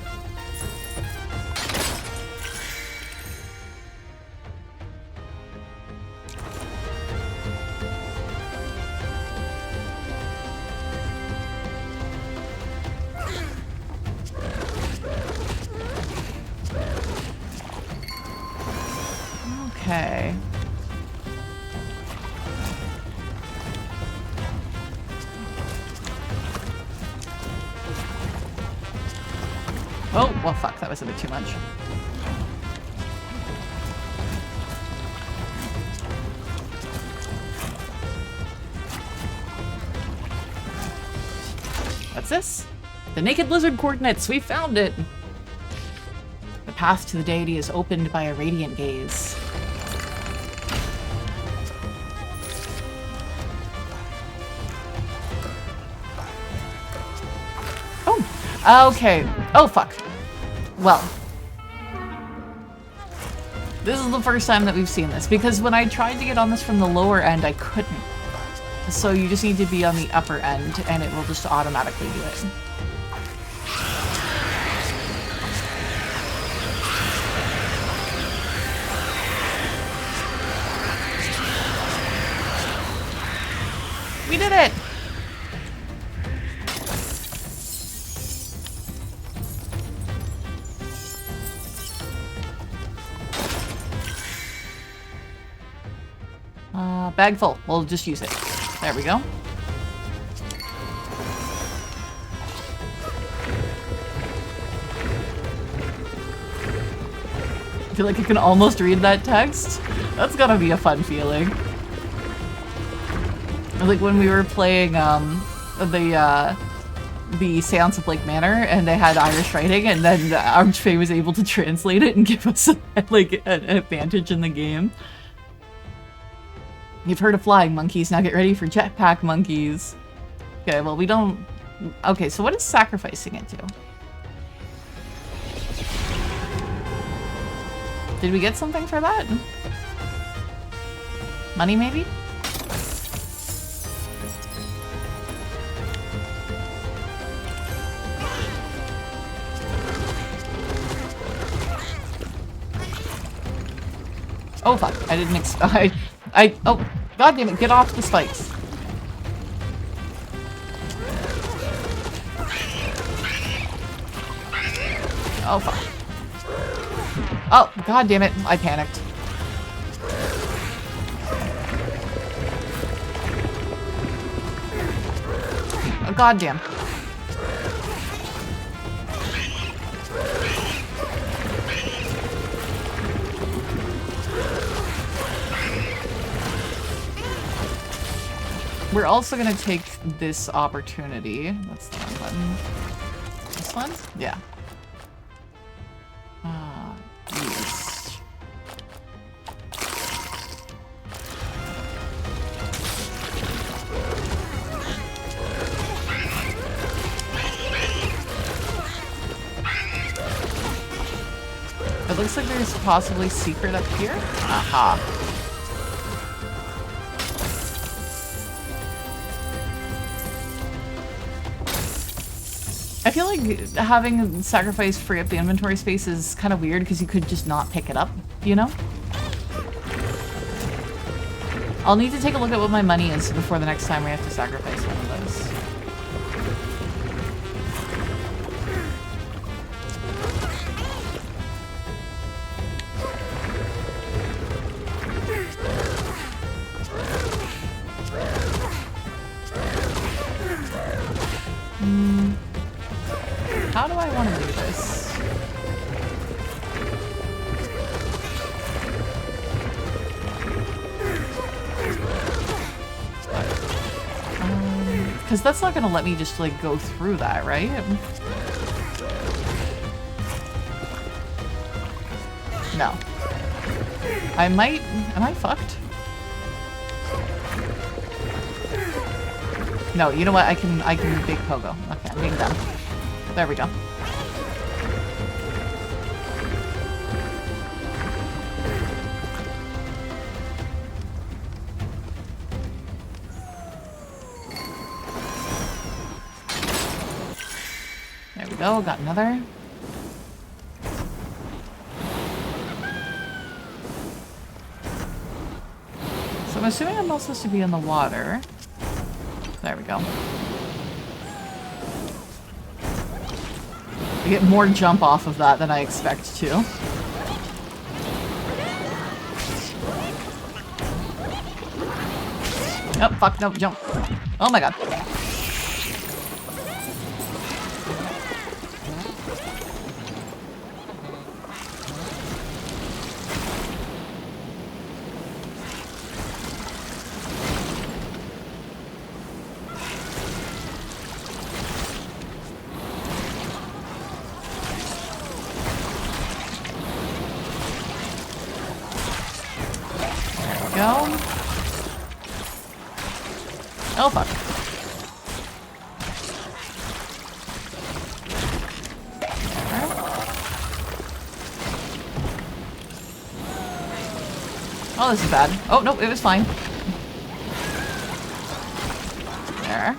Okay. Oh, well fuck, that was a bit too much. What's this? The Naked Lizard coordinates! We found it! The path to the deity is opened by a radiant gaze. Oh! Okay. Oh, fuck. Well. This is the first time that we've seen this, because when I tried to get on this from the lower end, I couldn't. So you just need to be on the upper end, and it will just automatically do it. We did it! Bag full. We'll just use it. There we go. I feel like I can almost read that text. That's gotta be a fun feeling. Like when we were playing the Seance of Blake Manor and they had Irish writing and then Archipelago was able to translate it and give us like an advantage in the game. You've heard of flying monkeys, now get ready for jetpack monkeys. Okay, well we don't... Okay, so what is sacrificing it to? Did we get something for that? Money, maybe? Oh fuck, I didn't oh, god damn it, get off the spikes. Oh fuck. Oh, god damn it, I panicked. Oh, god damn. We're also gonna take this opportunity. That's the wrong button. This one? Yeah. Use. It looks like there's possibly secret up here. Aha. I feel like having sacrifice free up the inventory space is kind of weird because you could just not pick it up, you know? I'll need to take a look at what my money is before the next time we have to sacrifice one of those. How do I want to do this? Because that's not going to let me just, like, go through that, right? No. I might... Am I fucked? No, you know what? I can big pogo. Okay, I'm being done. There we go. There we go, got another. So I'm assuming I'm not supposed to be in the water. There we go. I get more jump off of that than I expect to. Oh, fuck, no, jump. Oh my god. Go. Oh, fuck. Oh, this is bad. Oh, no, it was fine. There.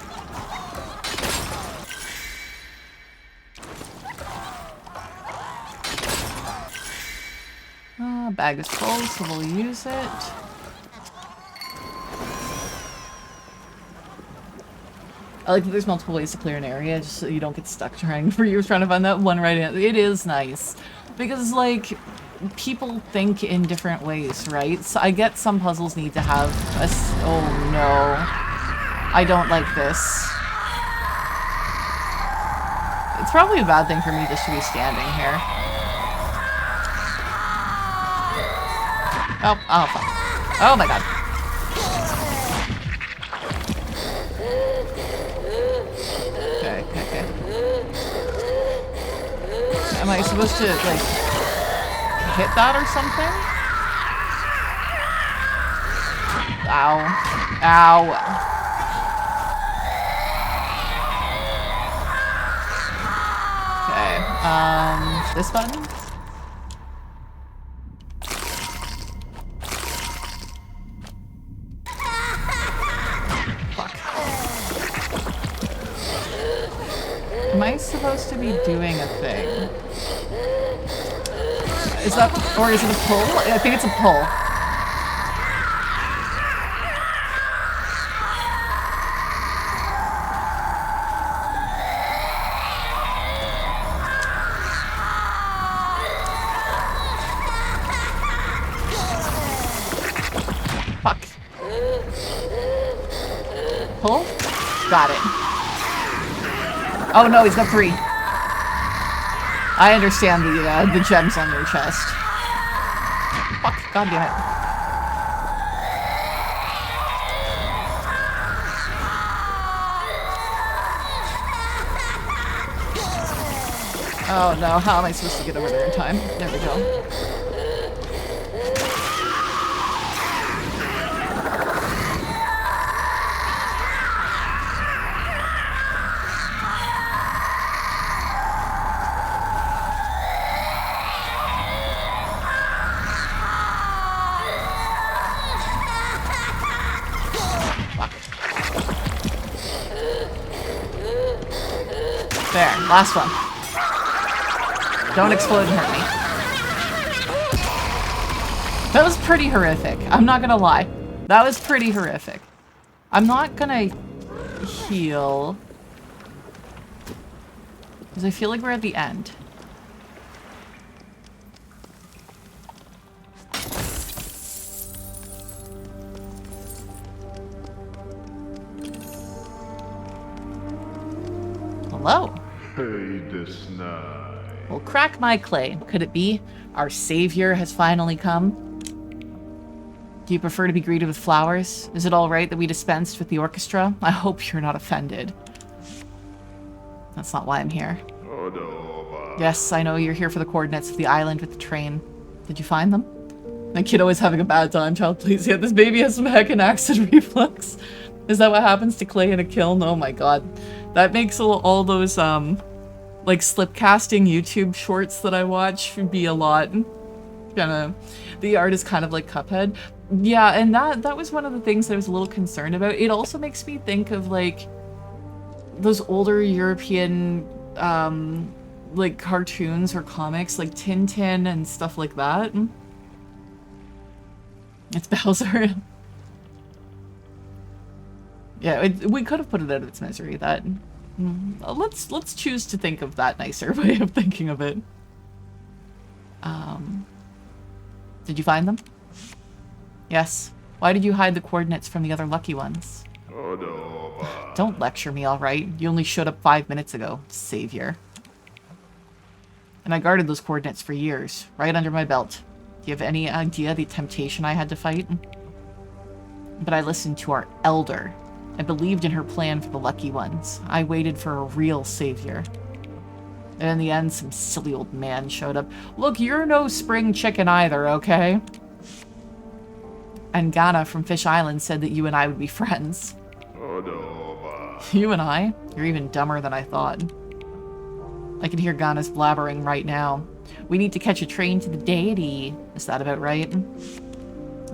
Bag is full, so we'll use it. I like that there's multiple ways to clear an area, just so you don't get stuck trying to find that one right answer. It is nice. Because, like, people think in different ways, right? So I get some puzzles need to have a... Oh, no. I don't like this. It's probably a bad thing for me just to be standing here. Oh, oh, fuck. Oh my god. Okay, okay, okay. Am I supposed to, like, hit that or something? Ow. Ow. Okay, this button? Am I supposed to be doing a thing? Is that, or is it a pull? I think it's a pull. Fuck. Pull? Got it. Oh no, he's got 3. I understand the gems on your chest. Fuck, god damn it. Oh no, how am I supposed to get over there in time? There we go. There, last one. Don't explode and hurt me. That was pretty horrific. I'm not gonna lie. That was pretty horrific. I'm not gonna heal. Because I feel like we're at the end. Hello. Hey, this night. Well, crack my clay. Could it be our savior has finally come? Do you prefer to be greeted with flowers? Is it all right that we dispensed with the orchestra? I hope you're not offended. That's not why I'm here. Yes, I know you're here for the coordinates of the island with the train. Did you find them? My kiddo is having a bad time, child. Please, yeah, this baby has some heckin' acid reflux. Is that what happens to clay in a kiln? Oh my god. That makes all those, like, slipcasting YouTube shorts that I watch be a lot. Kinda, the art is kind of like Cuphead. Yeah, and that was one of the things that I was a little concerned about. It also makes me think of, like, those older European, like, cartoons or comics, like Tintin and stuff like that. It's Bowser. Yeah, we could have put it out of its misery. That let's choose to think of that nicer way of thinking of it. Did you find them? Yes. Why did you hide the coordinates from the other lucky ones? Don't lecture me, all right? You only showed up 5 minutes ago, savior. And I guarded those coordinates for years, right under my belt. Do you have any idea the temptation I had to fight? But I listened to our elder. I believed in her plan for the lucky ones. I waited for a real savior. And in the end, some silly old man showed up. Look, you're no spring chicken either, okay? And Ghana from Fish Island said that you and I would be friends. You and I? You're even dumber than I thought. I can hear Ghana's blabbering right now. We need to catch a train to the deity. Is that about right?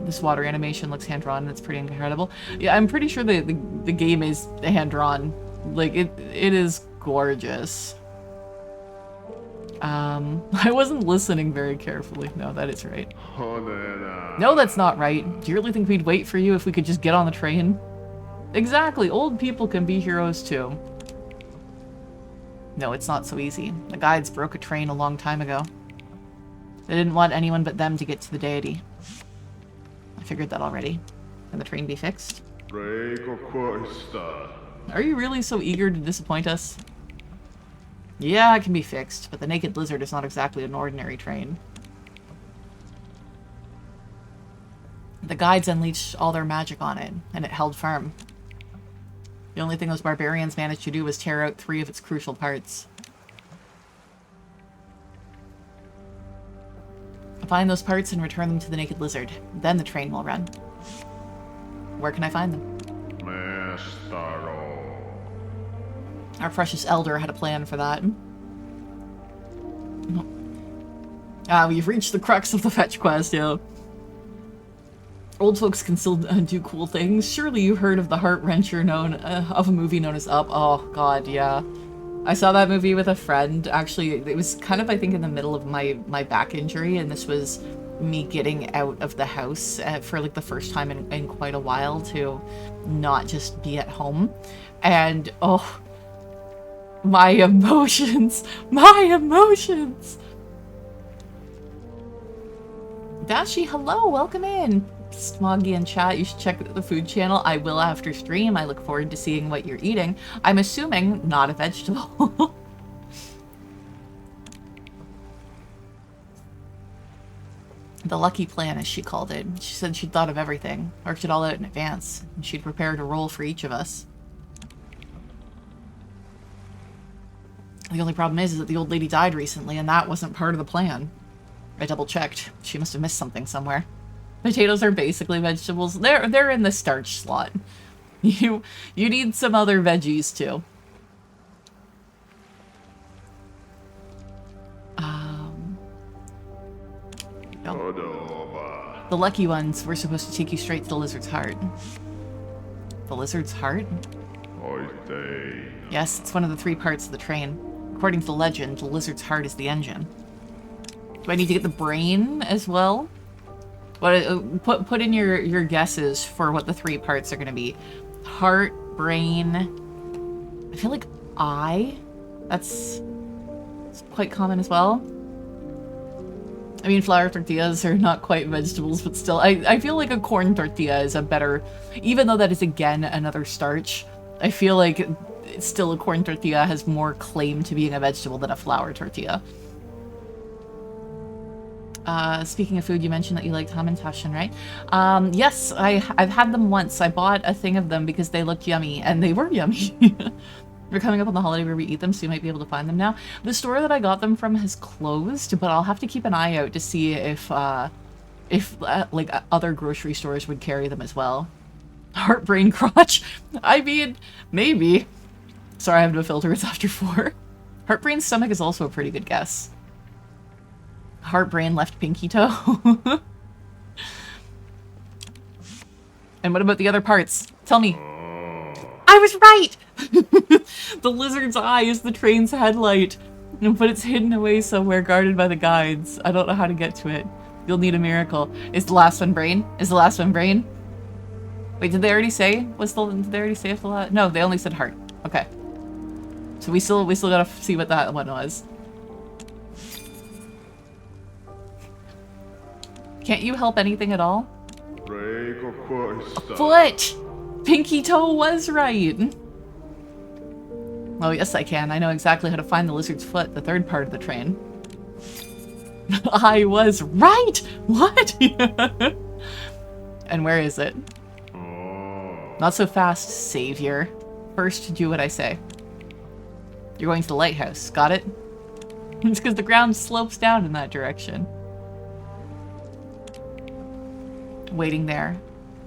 This water animation looks hand-drawn and it's pretty incredible. Yeah, I'm pretty sure the game is hand-drawn. Like, it is gorgeous. I wasn't listening very carefully. No, that is right. No, that's not right. Do you really think we'd wait for you if we could just get on the train? Exactly, old people can be heroes too. No, it's not so easy. The guides broke a train a long time ago. They didn't want anyone but them to get to the deity. I figured that already. Can the train be fixed? Are you really so eager to disappoint us? Yeah, it can be fixed, but the Naked Lizard is not exactly an ordinary train. The guides unleashed all their magic on it, and it held firm. The only thing those barbarians managed to do was tear out 3 of its crucial parts. Find those parts and return them to the Naked Lizard. Then the train will run. Where can I find them? Our precious elder had a plan for that. We've reached the crux of the fetch quest, yeah. Old folks can still do cool things. Surely you heard of the heart-wrencher of a movie known as Up. Oh, God, yeah. I saw that movie with a friend. Actually, it was kind of, I think, in the middle of my back injury, and this was me getting out of the house for, like, the first time in quite a while to not just be at home. And, oh... my emotions! My emotions! Dashi, hello! Welcome in! Smoggy in chat, you should check out the food channel. I will after stream. I look forward to seeing what you're eating. I'm assuming not a vegetable. The lucky plan, as she called it. She said she'd thought of everything, worked it all out in advance, and she'd prepared a role for each of us. The only problem is that the old lady died recently, and that wasn't part of the plan. I double-checked. She must have missed something somewhere. Potatoes are basically vegetables. They're in the starch slot. You need some other veggies, too. No. The lucky ones were supposed to take you straight to the lizard's heart. The lizard's heart? Yes, it's one of the 3 parts of the train. According to the legend, the lizard's heart is the engine. Do I need to get the brain as well? What, put in your guesses for what the 3 parts are going to be. Heart, brain... I feel like eye? It's quite common as well. I mean, flour tortillas are not quite vegetables, but still, I feel like a corn tortilla is a better... Even though that is, again, another starch, I feel like still a corn tortilla has more claim to being a vegetable than a flour tortilla. Speaking of food, you mentioned that you liked hamantaschen, right? Yes, I've had them once. I bought a thing of them because they looked yummy, and they were yummy. We're coming up on the holiday where we eat them, so you might be able to find them now. The store that I got them from has closed, but I'll have to keep an eye out to see if like other grocery stores would carry them as well. Heartbrain crotch. I mean, maybe. Sorry, I have no filter. It's after 4. Heartbrain's stomach is also a pretty good guess. Heartbrain left pinky toe. And what about the other parts? Tell me. I was right! The lizard's eye is the train's headlight, but it's hidden away somewhere, guarded by the guides. I don't know how to get to it. You'll need a miracle. Is the last one brain? Is the last one brain? Wait, did they already say? Did they already say if the last? No, they only said heart. Okay. So we still gotta see what that one was. Can't you help anything at all? Foot! Pinky toe was right. Oh, yes, I can. I know exactly how to find the lizard's foot, the third part of the train. I was right! What? And where is it? Not so fast, savior. First, do what I say. You're going to the lighthouse. Got it? It's because the ground slopes down in that direction. Waiting there.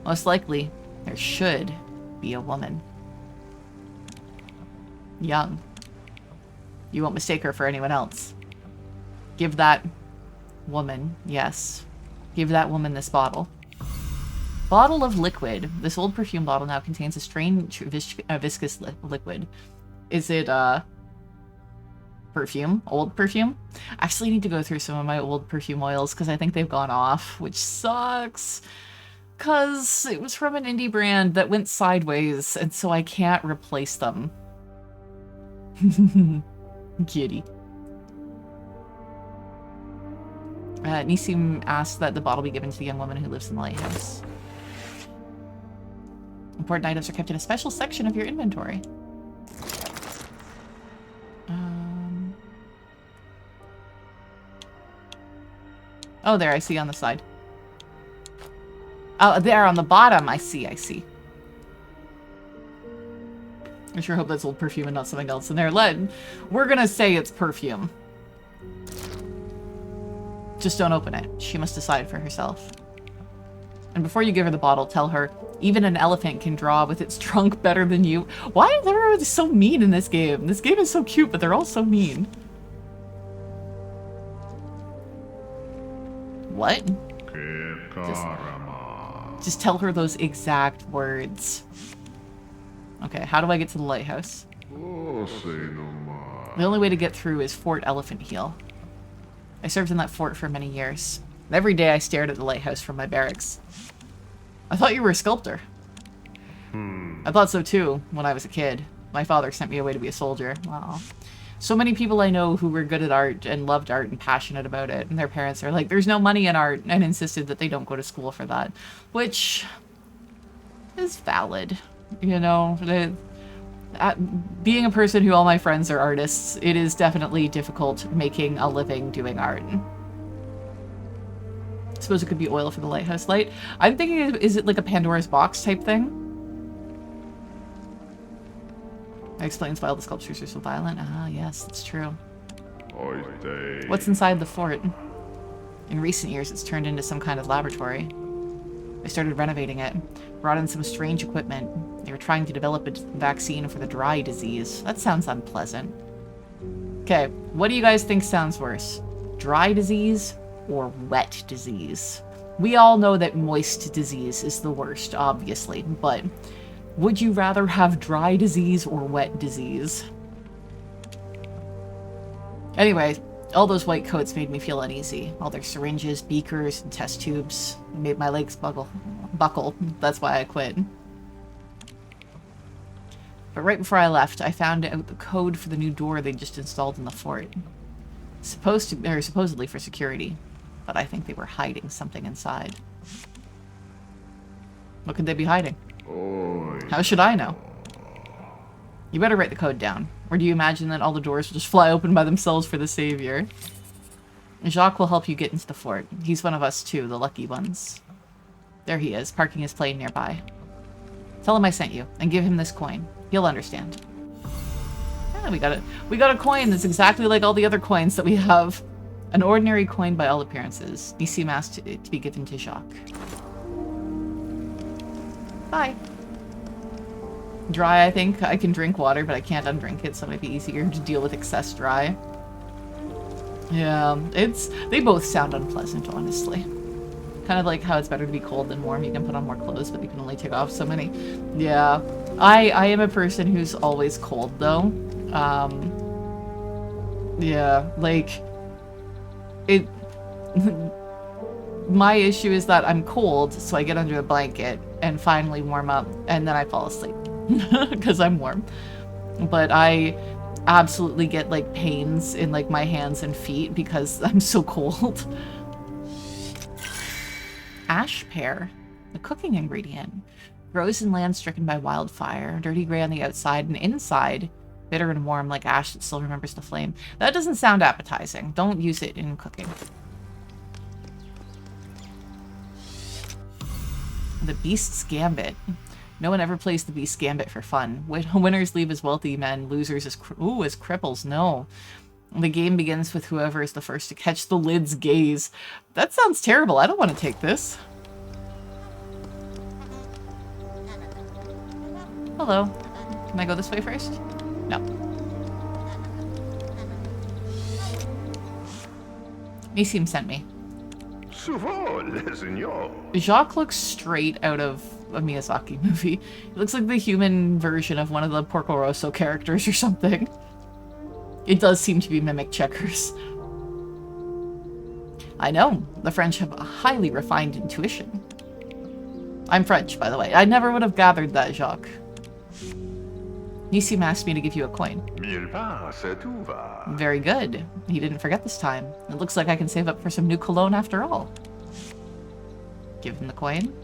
Most likely, there should be a woman. Young. You won't mistake her for anyone else. Give that woman, yes. Give that woman this bottle. Bottle of liquid. This old perfume bottle now contains a strange viscous liquid. Is it, perfume? Old perfume? I actually need to go through some of my old perfume oils because I think they've gone off, which sucks. Because it was from an indie brand that went sideways, and so I can't replace them. Kitty. Nisim asked that the bottle be given to the young woman who lives in the lighthouse. Important items are kept in a special section of your inventory. Oh, there, I see on the side. Oh, there on the bottom, I see. I sure hope that's old perfume and not something else in there. We're gonna say it's perfume. Just don't open it. She must decide for herself. And before you give her the bottle, tell her, even an elephant can draw with its trunk better than you. Why are everyone so mean in this game? This game is so cute, but they're all so mean. What? Just tell her those exact words. Okay, how do I get to the lighthouse? The only way to get through is Fort Elephant Heel. I served in that fort for many years. Every day I stared at the lighthouse from my barracks. I thought you were a sculptor. I thought so too, when I was a kid. My father sent me away to be a soldier. Wow. So many people I know who were good at art and loved art and passionate about it, and their parents are like, there's no money in art, and insisted that they don't go to school for that. Which is valid. You know, being a person who all my friends are artists, it is definitely difficult making a living doing art. I suppose it could be oil for the lighthouse light. I'm thinking, is it like a Pandora's box type thing? That explains why all the sculptures are so violent. Ah, yes, that's true. What's inside the fort? In recent years, it's turned into some kind of laboratory. I started renovating it, brought in some strange equipment. They were trying to develop a vaccine for the dry disease. That sounds unpleasant. Okay, what do you guys think sounds worse? Dry disease or wet disease? We all know that moist disease is the worst, obviously, but would you rather have dry disease or wet disease? Anyway, all those white coats made me feel uneasy. All their syringes, beakers, and test tubes made my legs buckle. That's why I quit. But right before I left, I found out the code for the new door they just installed in the fort. Supposedly for security, but I think they were hiding something inside. What could they be hiding? How should I know? You better write the code down. Or do you imagine that all the doors will just fly open by themselves for the savior? Jacques will help you get into the fort. He's one of us too, the lucky ones. There he is, parking his plane nearby. Tell him I sent you, and give him this coin. He'll understand. Yeah, we got a coin that's exactly like all the other coins that we have. An ordinary coin by all appearances. DC mask to be given to Jacques. Bye. Dry, I think. I can drink water, but I can't undrink it, so it might be easier to deal with excess dry. Yeah, they both sound unpleasant, honestly. Kind of like how it's better to be cold than warm. You can put on more clothes, but you can only take off so many. Yeah. I am a person who's always cold, though. Yeah, like... It... My issue is that I'm cold, so I get under a blanket and finally warm up, and then I fall asleep. Because I'm warm. But I absolutely get, like, pains in, like, my hands and feet because I'm so cold. Ash pear, the cooking ingredient, grows in land stricken by wildfire, dirty gray on the outside and inside, bitter and warm like ash that still remembers the flame. That doesn't sound appetizing. Don't use it in cooking. The Beast's Gambit. No one ever plays the Beast's Gambit for fun. Winners leave as wealthy men, losers as as cripples. No. The game begins with whoever is the first to catch the lid's gaze. That sounds terrible. I don't want to take this. Hello. Can I go this way first? No. Nissim sent me. Jacques looks straight out of a Miyazaki movie. He looks like the human version of one of the Porco Rosso characters or something. It does seem to be mimic checkers. I know. The French have a highly refined intuition. I'm French, by the way. I never would have gathered that, Jacques. Nissim asked me to give you a coin. Very good. He didn't forget this time. It looks like I can save up for some new cologne after all. Give him the coin.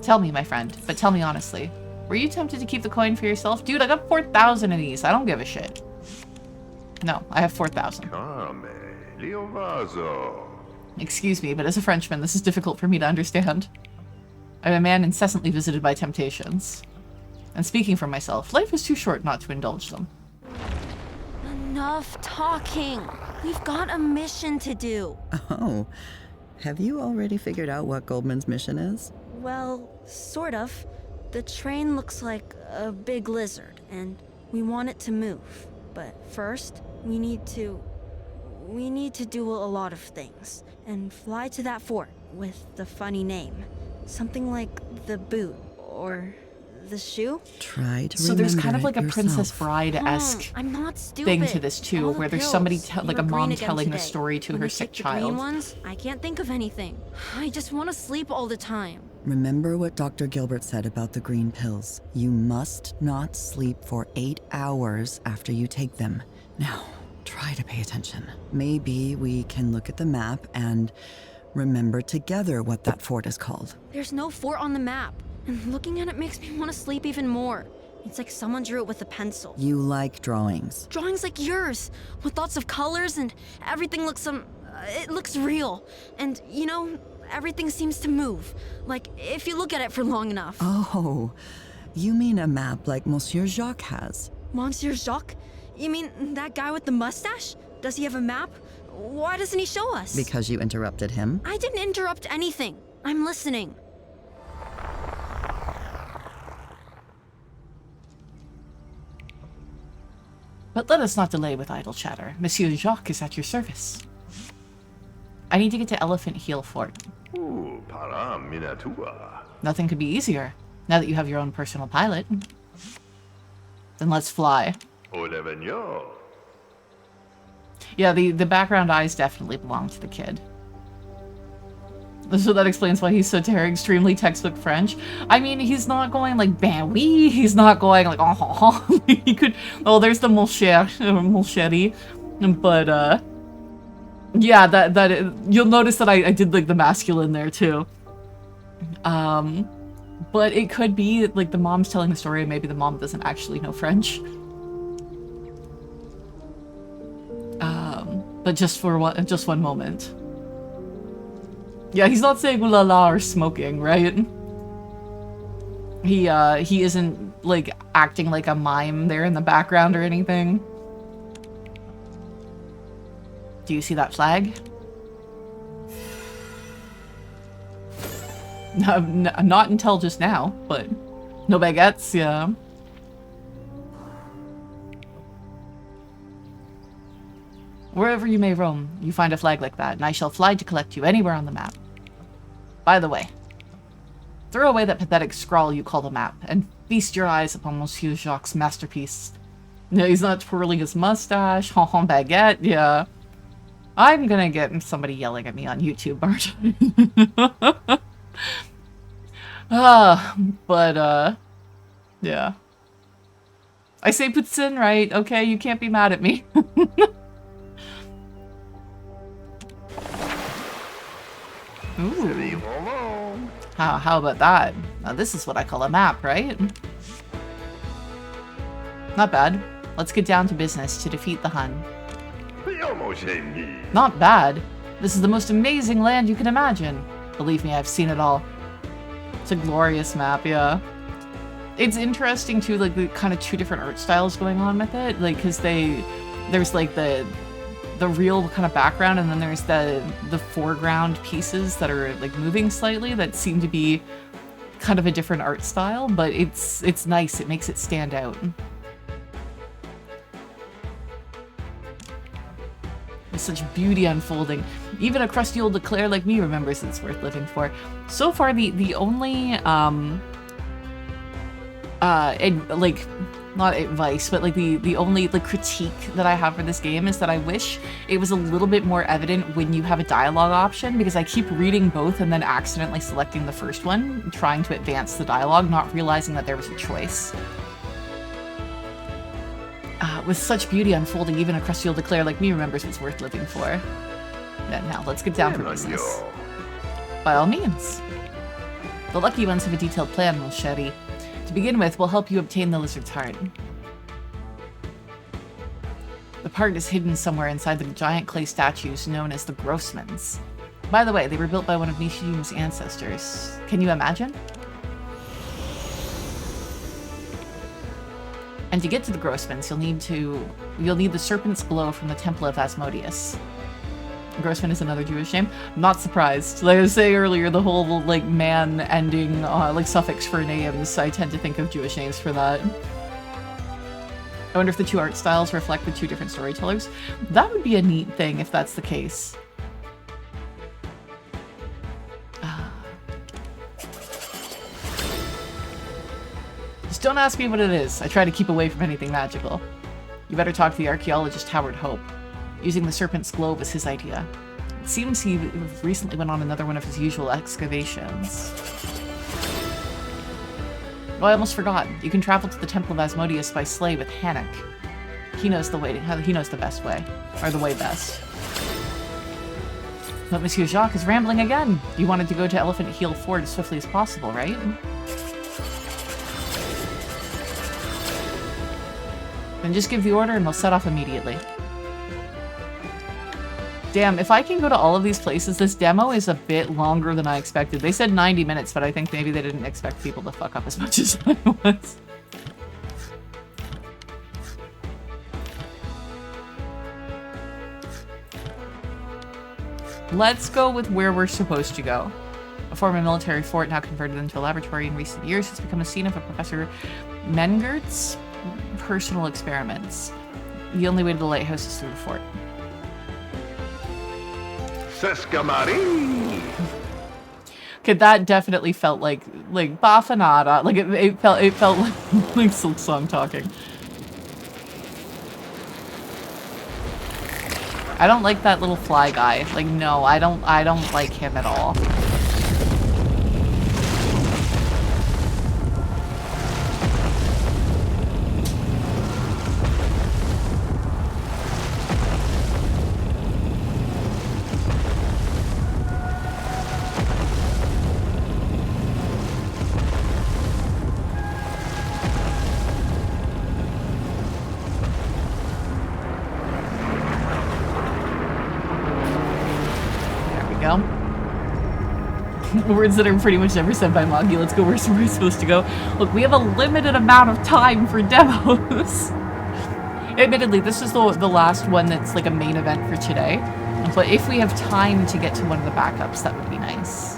Tell me, my friend, but tell me honestly. Were you tempted to keep the coin for yourself? Dude, I got 4,000 of these. I don't give a shit. No, I have 4,000. Excuse me, but as a Frenchman, this is difficult for me to understand. I'm a man incessantly visited by temptations. And speaking for myself, life is too short not to indulge them. Enough talking. We've got a mission to do. Oh, have you already figured out what Goldman's mission is? Well, sort of. The train looks like a big lizard, and we want it to move. But first, we need to do a lot of things. And fly to that fort with the funny name. Something like the boot, or the shoe? Try to So there's kind of like a Princess Bride-esque I'm not stupid. thing to this too, All the where there's pills. somebody, You like were a mom green again telling the today. story to When her I sick take the green child. ones, I can't think of anything. I just want to sleep all the time. Remember what Dr. Gilbert said about the green pills. You must not sleep for 8 hours after you take them. Now, try to pay attention. Maybe we can look at the map and remember together what that fort is called. There's no fort on the map, and looking at it makes me want to sleep even more. It's like someone drew it with a pencil. You like drawings. Drawings like yours, with lots of colors, and everything looks it looks real. And, you know, everything seems to move. Like, if you look at it for long enough. Oh, you mean a map like Monsieur Jacques has? Monsieur Jacques? You mean that guy with the mustache? Does he have a map? Why doesn't he show us? Because you interrupted him? I didn't interrupt anything. I'm listening. But let us not delay with idle chatter. Monsieur Jacques is at your service. I need to get to Elephant Heel Fort. Nothing could be easier, now that you have your own personal pilot. Then let's fly. Yeah, the background eyes definitely belong to the kid. So that explains why he's so extremely textbook French. I mean, he's not going like ben oui, he's not going like oh, he could. Oh, there's the mon cher, mon chéri, but yeah, that you'll notice that I did like the masculine there too. But it could be, like, the mom's telling the story, and maybe the mom doesn't actually know French. But just for one moment. Yeah, he's not saying ooh la la or smoking, right? He isn't, like, acting like a mime there in the background or anything. Do you see that flag? No, not until just now, but no baguettes, yeah. Wherever you may roam, you find a flag like that, and I shall fly to collect you anywhere on the map. By the way, throw away that pathetic scrawl you call the map, and feast your eyes upon Monsieur Jacques' masterpiece. No, he's not twirling his mustache, baguette, yeah. I'm gonna get somebody yelling at me on YouTube, aren't I? Yeah. I say poutine, right? Okay, you can't be mad at me. Ooh. How about that? Now this is what I call a map, right? Not bad. Let's get down to business to defeat the Hun. Not bad. This is the most amazing land you can imagine. Believe me, I've seen it all. It's a glorious map, yeah. It's interesting too, like, the kind of two different art styles going on with it. Like, because there's like the real kind of background, and then there's the foreground pieces that are like moving slightly that seem to be kind of a different art style, but it's nice. It makes it stand out. With such beauty unfolding. Even a crusty old Eclair like me remembers it's worth living for. So far, the only like, not advice, but like the only like critique that I have for this game is that I wish it was a little bit more evident when you have a dialogue option, because I keep reading both and then accidentally selecting the first one, trying to advance the dialogue, not realizing that there was a choice. With such beauty unfolding, even a crusty old Eclair like me remembers it's worth living for. Now, let's get down for business. By all means. The lucky ones have a detailed plan, mon chéri. To begin with, we'll help you obtain the lizard's heart. The part is hidden somewhere inside the giant clay statues known as the Grossmans. By the way, they were built by one of Nishiyumi's ancestors. Can you imagine? And to get to the Grossmans, you'll need the Serpent's Glow from the Temple of Asmodeus. Grossman is another Jewish name. I'm not surprised. Like I was saying earlier, the whole like man ending like suffix for names, I tend to think of Jewish names for that. I wonder if the two art styles reflect the two different storytellers. That would be a neat thing if that's the case. Just don't ask me what it is. I try to keep away from anything magical. You better talk to the archaeologist Howard Hope. Using the Serpent's Glow was his idea. It seems he recently went on another one of his usual excavations. Oh, I almost forgot. You can travel to the Temple of Asmodeus by sleigh with Hannock. He knows the way. He knows the best way, or the way best. But Monsieur Jacques is rambling again. You wanted to go to Elephant Heel Ford as swiftly as possible, right? Then just give the order and we'll set off immediately. Damn, if I can go to all of these places, this demo is a bit longer than I expected. They said 90 minutes, but I think maybe they didn't expect people to fuck up as much as I was. Let's go with where we're supposed to go. A former military fort now converted into a laboratory in recent years has become a scene of a Professor Mengert's personal experiments. The only way to the lighthouse is through the fort. Okay, that definitely felt like Bafanada. Like it felt like Silk Song talking. I don't like that little fly guy. Like, no, I don't like him at all. Words that are pretty much never said by Moggy. Let's go where we're supposed to go. Look, we have a limited amount of time for demos. Admittedly, this is the last one that's like a main event for today. But if we have time to get to one of the backups, that would be nice.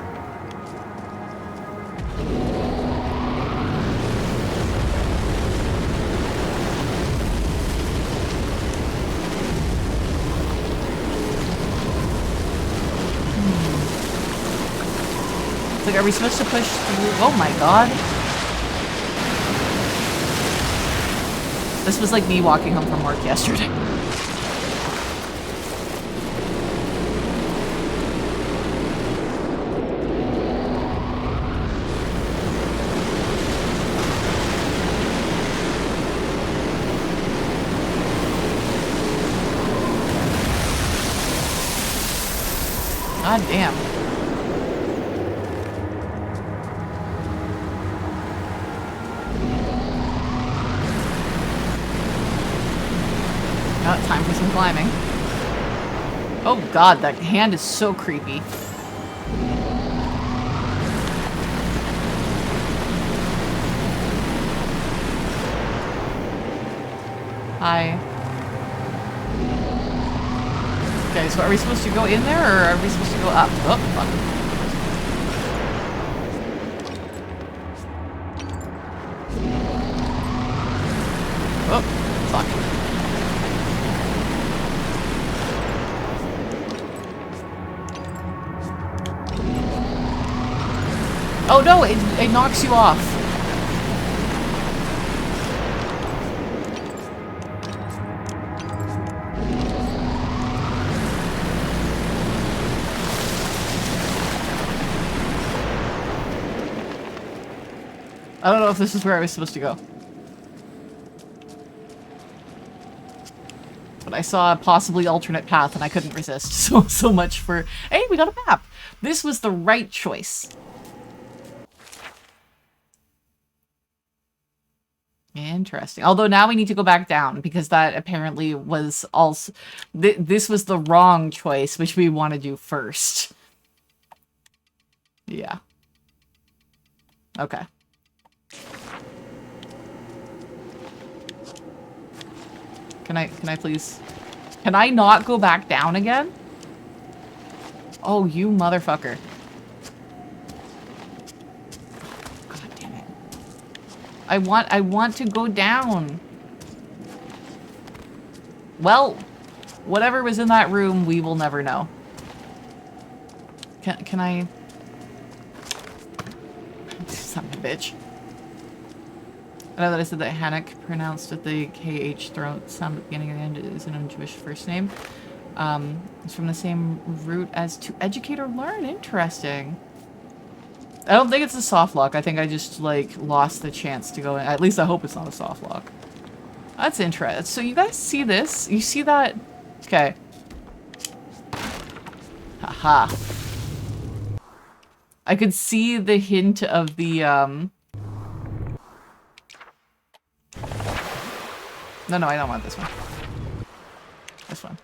Like, are we supposed to push through? Oh my god. This was like me walking home from work yesterday. God damn. Time for some climbing. Oh god, that hand is so creepy. Hi. Okay, so are we supposed to go in there or are we supposed to go up? Oh, fuck. Oh, fuck. Oh no, it knocks you off. I don't know if this is where I was supposed to go. But I saw a possibly alternate path and I couldn't resist. So much for... Hey, we got a map! This was the right choice. Interesting. Although now we need to go back down because that apparently was also... this was the wrong choice, which we want to do first. Yeah. Okay. Can I please... Can I not go back down again? Oh, you motherfucker. God damn it. I want to go down. Well, whatever was in that room, we will never know. Can I... Son of a bitch. I know that I said that Hannock pronounced at the KH throat sound at the beginning and the end is an Jewish first name. It's from the same root as to educate or learn. Interesting. I don't think it's a soft lock. I think I just, like, lost the chance to go in. At least I hope it's not a soft lock. That's interesting. So you guys see this? You see that? Okay. Haha. I could see the hint of the, No, I don't want this one. This one.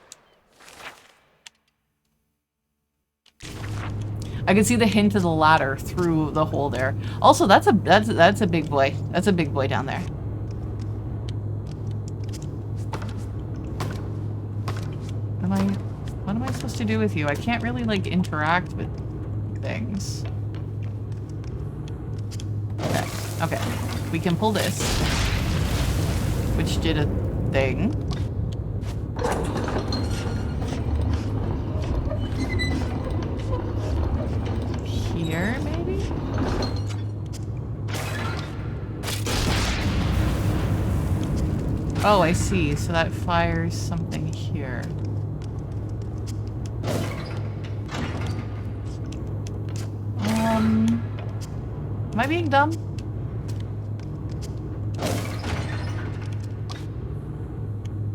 I can see the hint of the ladder through the hole there. Also, that's a big boy. That's a big boy down there. What am I supposed to do with you? I can't really, like, interact with things. Okay. We can pull this. Which did a thing. Here, maybe? Oh, I see. So that fires something here. Am I being dumb?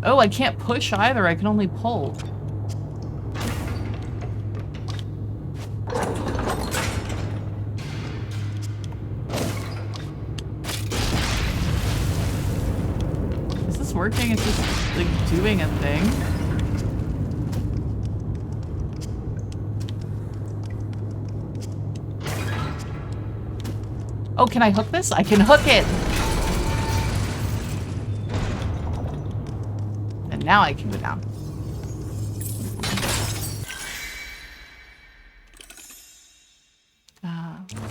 Oh, I can't push either. I can only pull. Is this working? Is this, like, doing a thing? Oh, can I hook this? I can hook it! And now I can go down.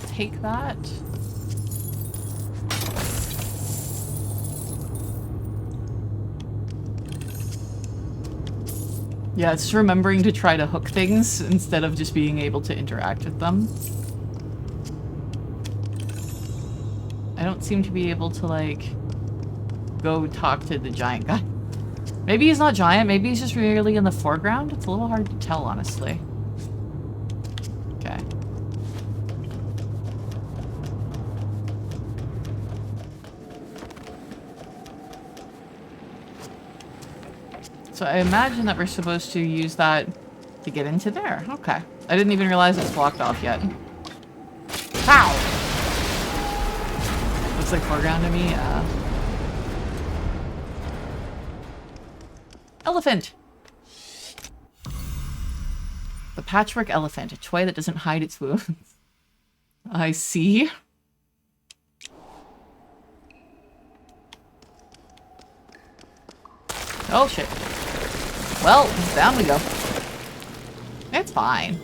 Take that. Yeah, it's remembering to try to hook things instead of just being able to interact with them. I don't seem to be able to, like, go talk to the giant guy. Maybe he's not giant, maybe he's just really in the foreground. It's a little hard to tell, honestly. Okay. So I imagine that we're supposed to use that to get into there. Okay. I didn't even realize it's blocked off yet. Pow! Looks like foreground to me. Elephant! The patchwork elephant, a toy that doesn't hide its wounds. I see. Oh shit. Well, down we go. It's fine.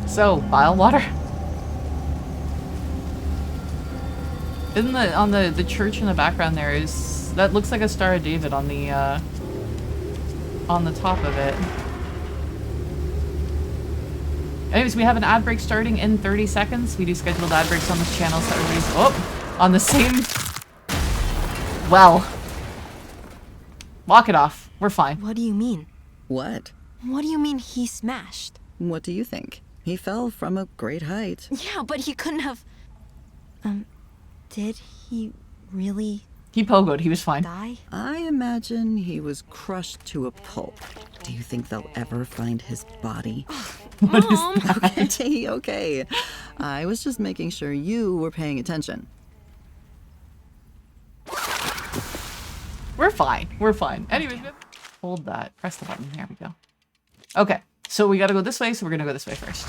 So, bile water. Isn't on the church in the background there is that looks like a Star of David on the top of it. Anyways, we have an ad break starting in 30 seconds. We do scheduled ad breaks on this channel, so everybody's on the same. Well, walk it off. We're fine. What do you mean? What? What do you mean he smashed? What do you think? He fell from a great height. Yeah, but he couldn't have... did he really He pogoed. He was fine. die? I imagine he was crushed to a pulp. Do you think they'll ever find his body? What is Mom! that? Okay. I was just making sure you were paying attention. We're fine. We're fine. Anyways, hold that. Press the button. There we go. Okay. So we gotta go this way, so we're gonna go this way first.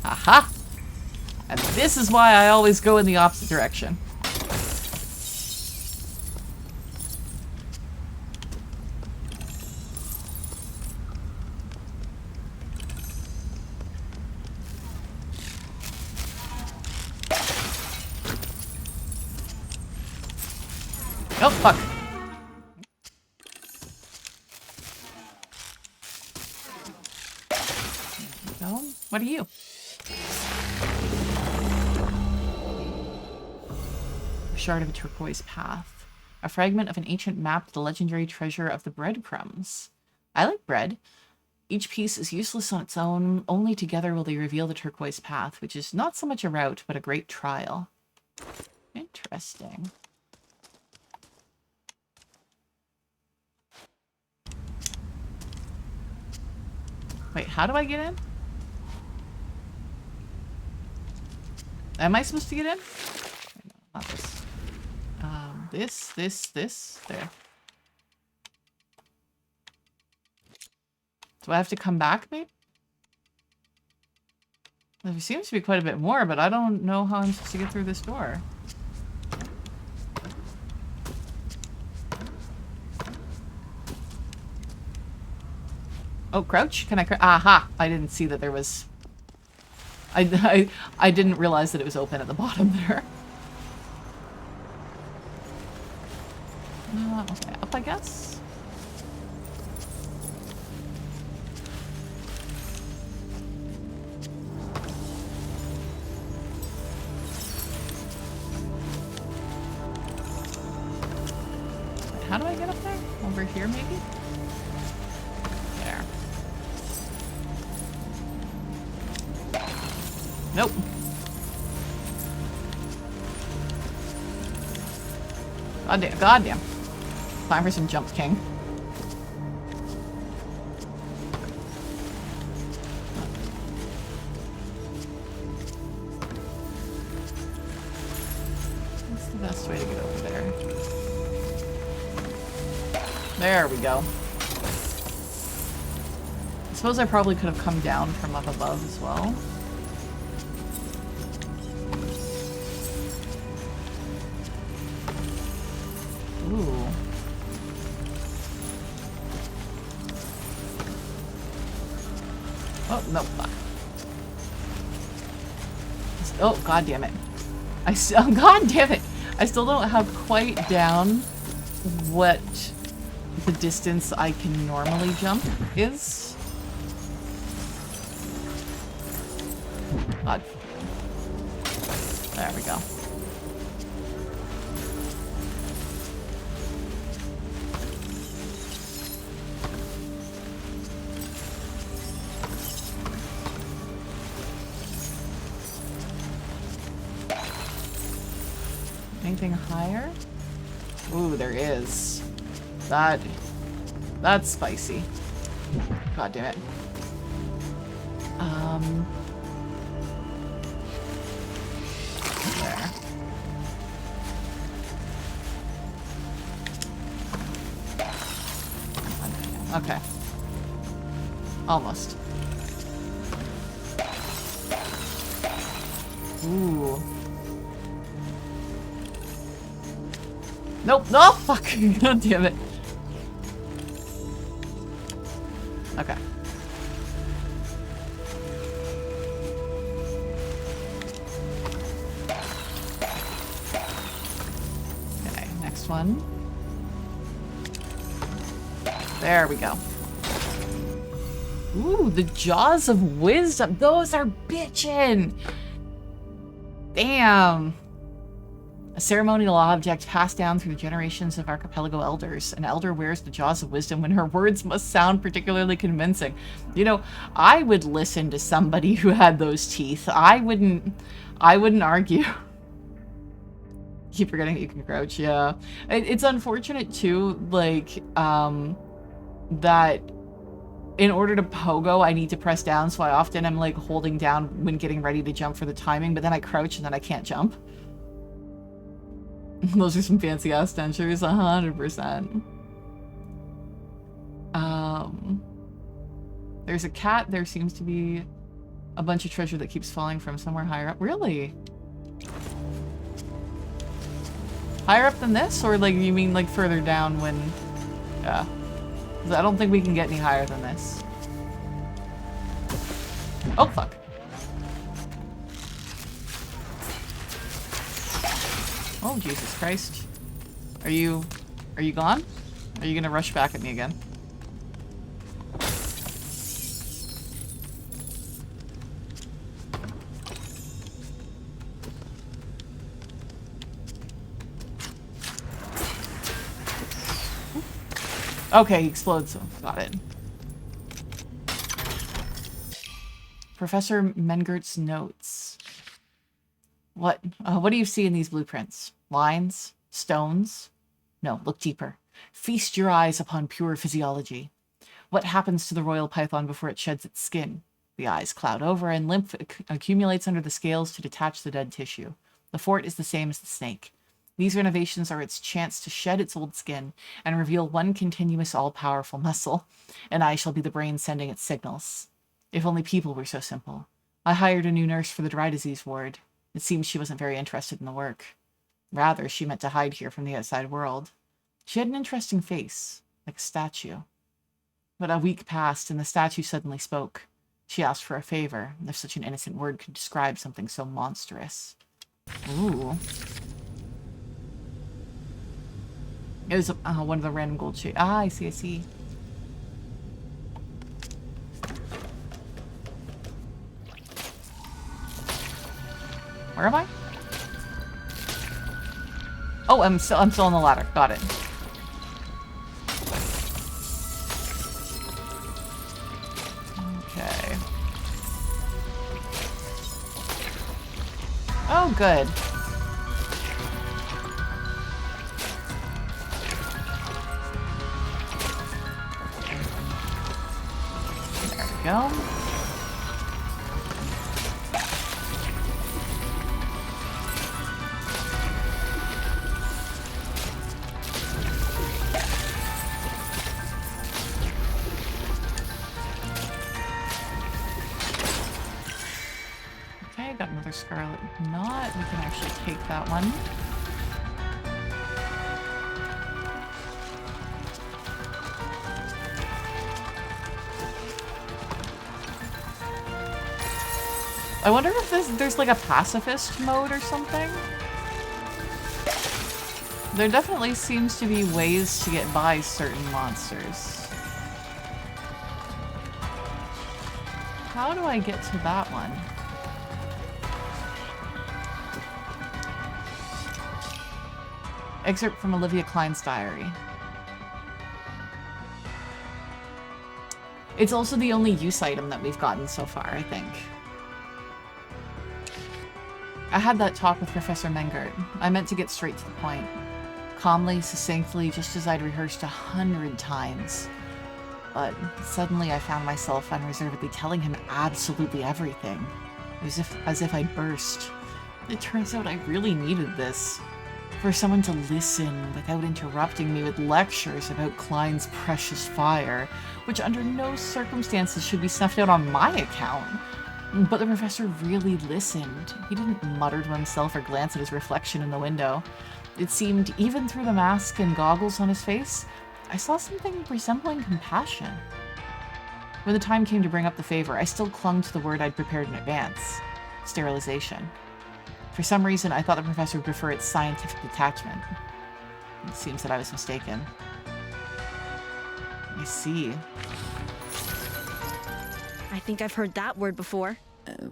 Aha! And this is why I always go in the opposite direction. Oh, fuck. No? What are you? A shard of a turquoise path. A fragment of an ancient map to the legendary treasure of the breadcrumbs. I like bread. Each piece is useless on its own. Only together will they reveal the turquoise path, which is not so much a route, but a great trial. Interesting. Wait, how do I get in? Am I supposed to get in? No, not this. This. There. Do I have to come back, maybe? There seems to be quite a bit more, but I don't know how I'm supposed to get through this door. Oh, crouch? Can I crouch? Aha! I didn't see that there was... I didn't realize that it was open at the bottom there. Okay, up I guess? How do I get up there? Over here, maybe? There. Nope. Goddamn. Time for some jumps, King. What's the best way to get over there? There we go. I suppose I probably could have come down from up above as well. Ooh. Oh, no, fuck. Oh, god damn it. God damn it! I still don't have quite down what the distance I can normally jump is. God. There we go. Anything higher? Ooh, there is. That's spicy. God damn it. There. Okay. Almost. Ooh. Nope. No! Fuck! God damn it. Okay. Okay, next one. There we go. Ooh, the Jaws of Wisdom. Those are bitchin'! Damn. A ceremonial object passed down through the generations of Archipelago elders. An elder wears the Jaws of Wisdom when her words must sound particularly convincing. You know, I would listen to somebody who had those teeth. I wouldn't argue. Keep forgetting that you can crouch, yeah. It's unfortunate too, like, that in order to pogo, I need to press down, so I often am like holding down when getting ready to jump for the timing, but then I crouch and then I can't jump. Those are some fancy ass dentures, 100%. There's a cat. There seems to be a bunch of treasure that keeps falling from somewhere higher up. Really? Higher up than this? Or like, you mean like further down when... Yeah. 'Cause I don't think we can get any higher than this. Oh, fuck. Oh, Jesus Christ. Are you gone? Are you gonna rush back at me again? Okay, he explodes, so got it. Professor Mengert's notes. What do you see in these blueprints? Lines? Stones? No, look deeper. Feast your eyes upon pure physiology. What happens to the royal python before it sheds its skin? The eyes cloud over and lymph accumulates under the scales to detach the dead tissue. The fort is the same as the snake. These renovations are its chance to shed its old skin and reveal one continuous all-powerful muscle, and I shall be the brain sending its signals. If only people were so simple. I hired a new nurse for the dry disease ward. It seems she wasn't very interested in the work. Rather, she meant to hide here from the outside world. She had an interesting face, like a statue. But a week passed, and the statue suddenly spoke. She asked for a favor, if such an innocent word could describe something so monstrous. Ooh. It was one of the random gold shades. Ah, I see, I see. Where am I? Oh, I'm still on the ladder. Got it. Okay. Oh, good. There we go. got another scarlet knot. We can actually take that one. I wonder if there's like a pacifist mode or something. There definitely seems to be ways to get by certain monsters. How do I get to that one? Excerpt from Olivia Klein's diary. It's also the only use item that we've gotten so far, I think. I had that talk with Professor Mengert. I meant to get straight to the point. Calmly, succinctly, just as I'd rehearsed 100 times. But suddenly I found myself unreservedly telling him absolutely everything. As if I'd burst. It turns out I really needed this. For someone to listen without interrupting me with lectures about Klein's precious fire, which under no circumstances should be snuffed out on my account. But the professor really listened. He didn't mutter to himself or glance at his reflection in the window. It seemed, even through the mask and goggles on his face, I saw something resembling compassion. When the time came to bring up the favor, I still clung to the word I'd prepared in advance. Sterilization. For some reason, I thought the professor would prefer its scientific detachment. It seems that I was mistaken. I see. I think I've heard that word before.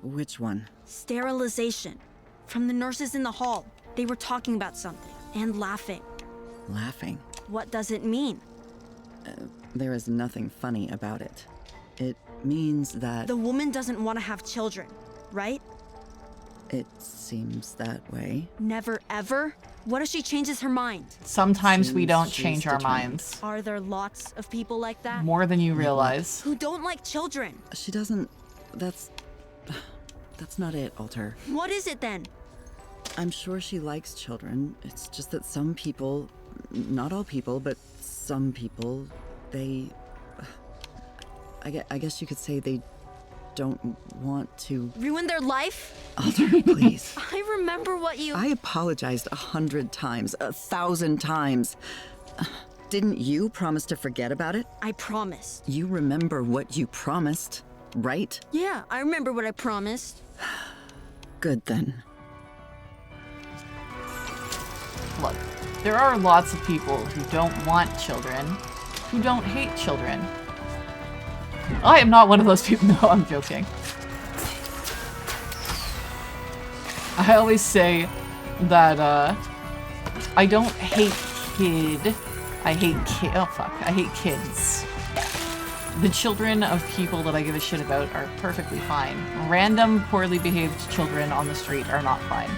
Which one? Sterilization. From the nurses in the hall. They were talking about something and laughing. Laughing? What does it mean? There is nothing funny about it. It means that... The woman doesn't want to have children, right? It seems that way. Never ever? What if she changes her mind? Sometimes we Seems don't she's change our determined. minds. Are there lots of people like that? More than you realize. Who don't like children? She doesn't... That's not it, Alter. What is it then? I'm sure she likes children. It's just that some people, not all people, but some people, they... I guess you could say they don't want to... Ruin their life? Alter, please. I remember what you... I apologized 100 times, 1,000 times. Didn't you promise to forget about it? I promised. You remember what you promised, right? Yeah, I remember what I promised. Good then. Look, there are lots of people who don't want children, who don't hate children. I am not one of those people. No, I'm joking. I always say that, I don't hate kid. I hate kid. Oh, fuck. I hate kids. The children of people that I give a shit about are perfectly fine. Random, poorly behaved children on the street are not fine.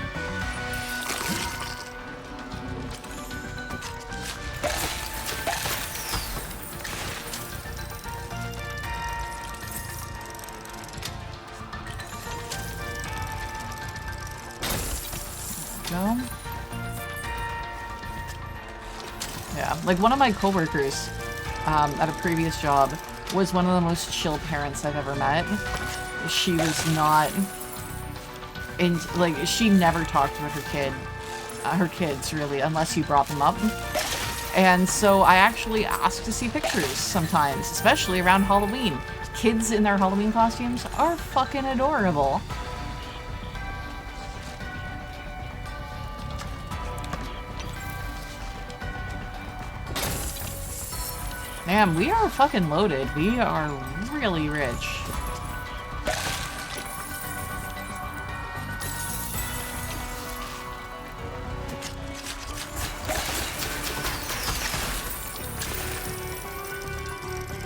Go. Yeah, like one of my coworkers at a previous job was one of the most chill parents I've ever met. She was not she never talked about her kids really, unless you brought them up. And so I actually asked to see pictures sometimes, especially around Halloween. Kids in their Halloween costumes are fucking adorable. Damn, we are fucking loaded. We are really rich.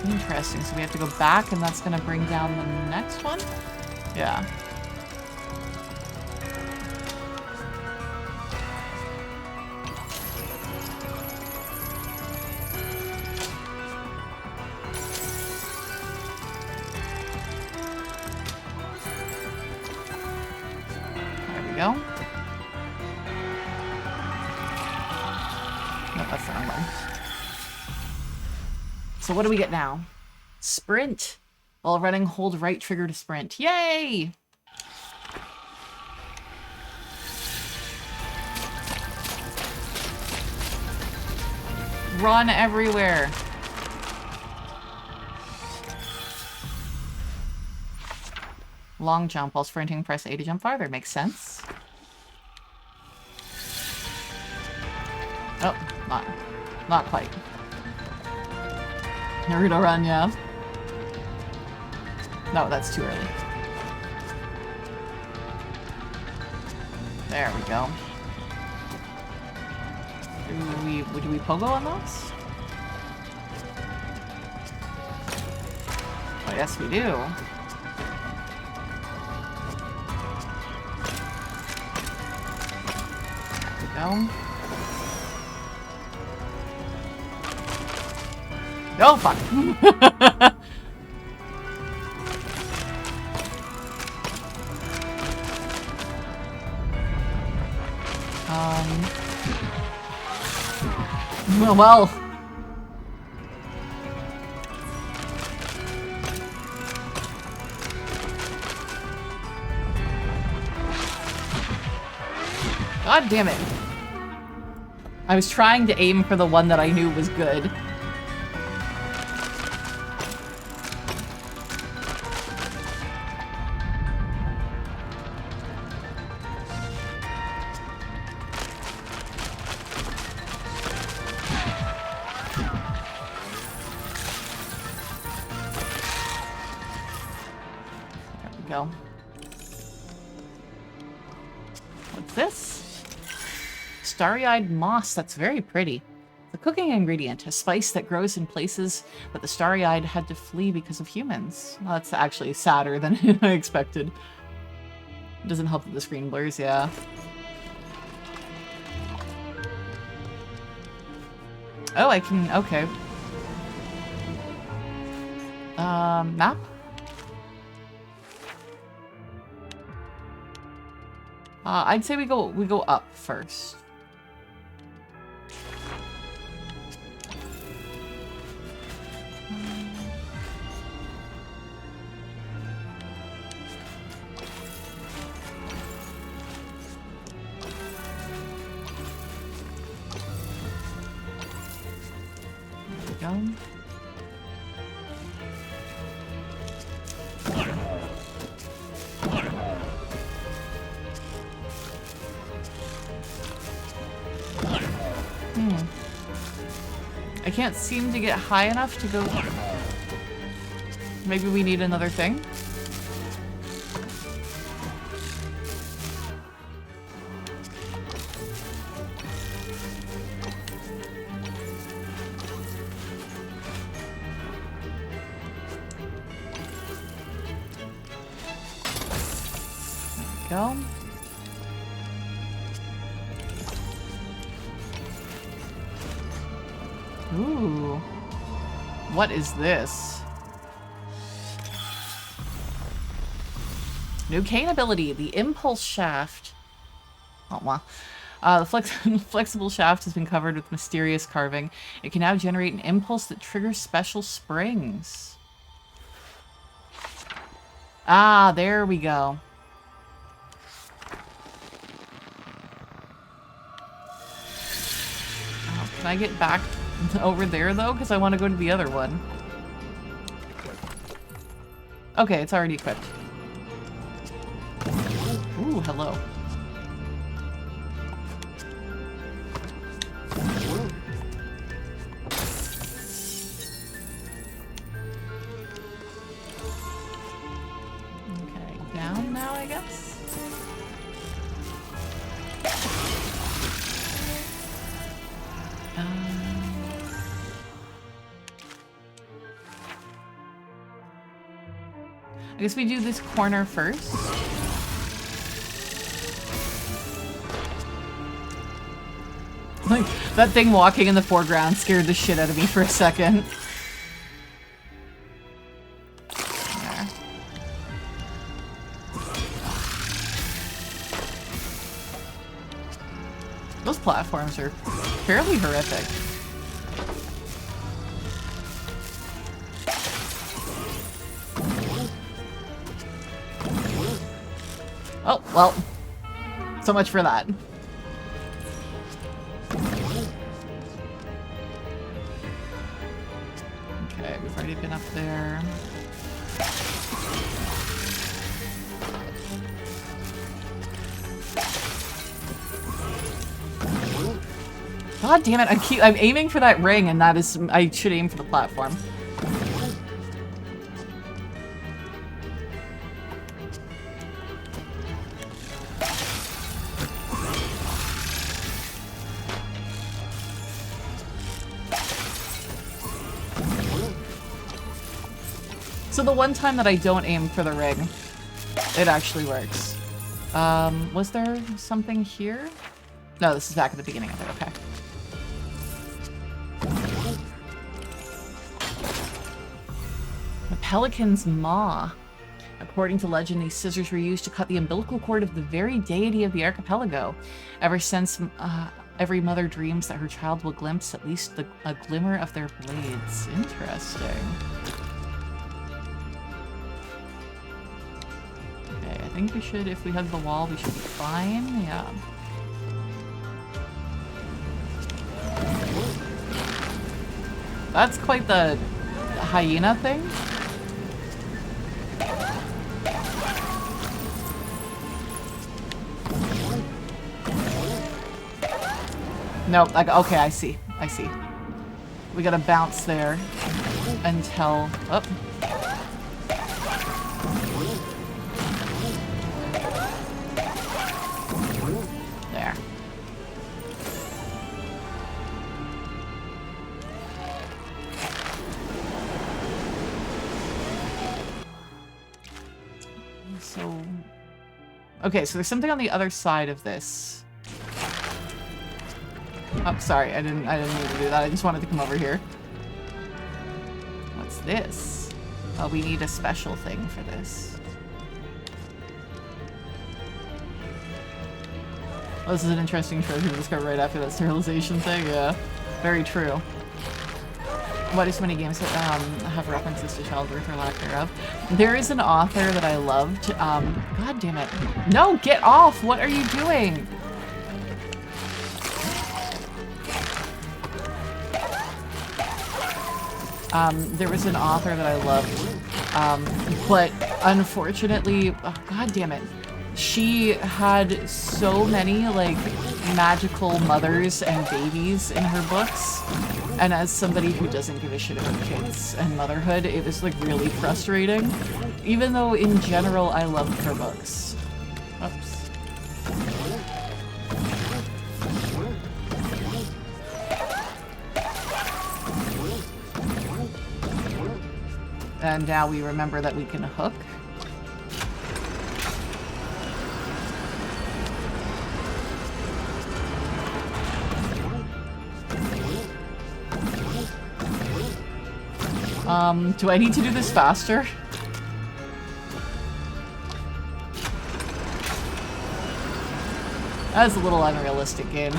Interesting, so we have to go back and that's gonna bring down the next one? Yeah. Go. No, that's the wrong one. So what do we get now? Sprint. While running, hold right trigger to sprint. Yay! run everywhere. Long jump while sprinting, press A to jump farther. Makes sense. Oh, not quite. Naruto run, yeah. No, that's too early. There we go. Do we pogo on those? Oh, yes, we do. There we go. Oh, fuck. Well. God damn it. I was trying to aim for the one that I knew was good. Go. What's this? Starry-eyed moss. That's very pretty. The cooking ingredient, a spice that grows in places that the starry-eyed had to flee because of humans. Well, that's actually sadder than I expected. It doesn't help that the screen blurs, yeah. Oh, I can... okay. Map? I'd say we go up first. There we go. I can't seem to get high enough to go... Maybe we need another thing? There we go. Ooh. What is this? New cane ability, the impulse shaft. Oh, wow. The flexible shaft has been covered with mysterious carving. It can now generate an impulse that triggers special springs. Ah, there we go. Oh, can I get back over there, though? Because I want to go to the other one. Okay, it's already equipped. Ooh, hello. Okay, down now, I guess? I guess we do this corner first. Like, that thing walking in the foreground scared the shit out of me for a second. There. Those platforms are fairly horrific. Oh, well. So much for that. already been up there. God damn it, I'm aiming for that ring, and that is, I should aim for the platform. So the one time that I don't aim for the ring, it actually works. Was there something here? No, this is back at the beginning of it, okay. A pelican's maw. According to legend, these scissors were used to cut the umbilical cord of the very deity of the archipelago. Ever since, every mother dreams that her child will glimpse at least a glimmer of their blades. Interesting. Okay, I think we should, if we hug the wall, we should be fine. Yeah. That's quite the hyena thing. No, like, okay, I see. I see. We gotta bounce there until... Oh. There. So... Okay, so there's something on the other side of this. Oh, sorry, I didn't mean to do that. I just wanted to come over here. What's this? Oh, we need a special thing for this. Oh, this is an interesting treasure to discover right after that sterilization thing. Yeah, very true. Why do so many games have references to childbirth or lack thereof? There is an author that I loved. God damn it. No, get off! What are you doing? There was an author that I loved, but unfortunately, oh, god damn it, she had so many, like, magical mothers and babies in her books, and as somebody who doesn't give a shit about kids and motherhood, it was, like, really frustrating, even though in general I loved her books. Oops. And now we remember that we can hook. Do I need to do this faster? That is a little unrealistic, game.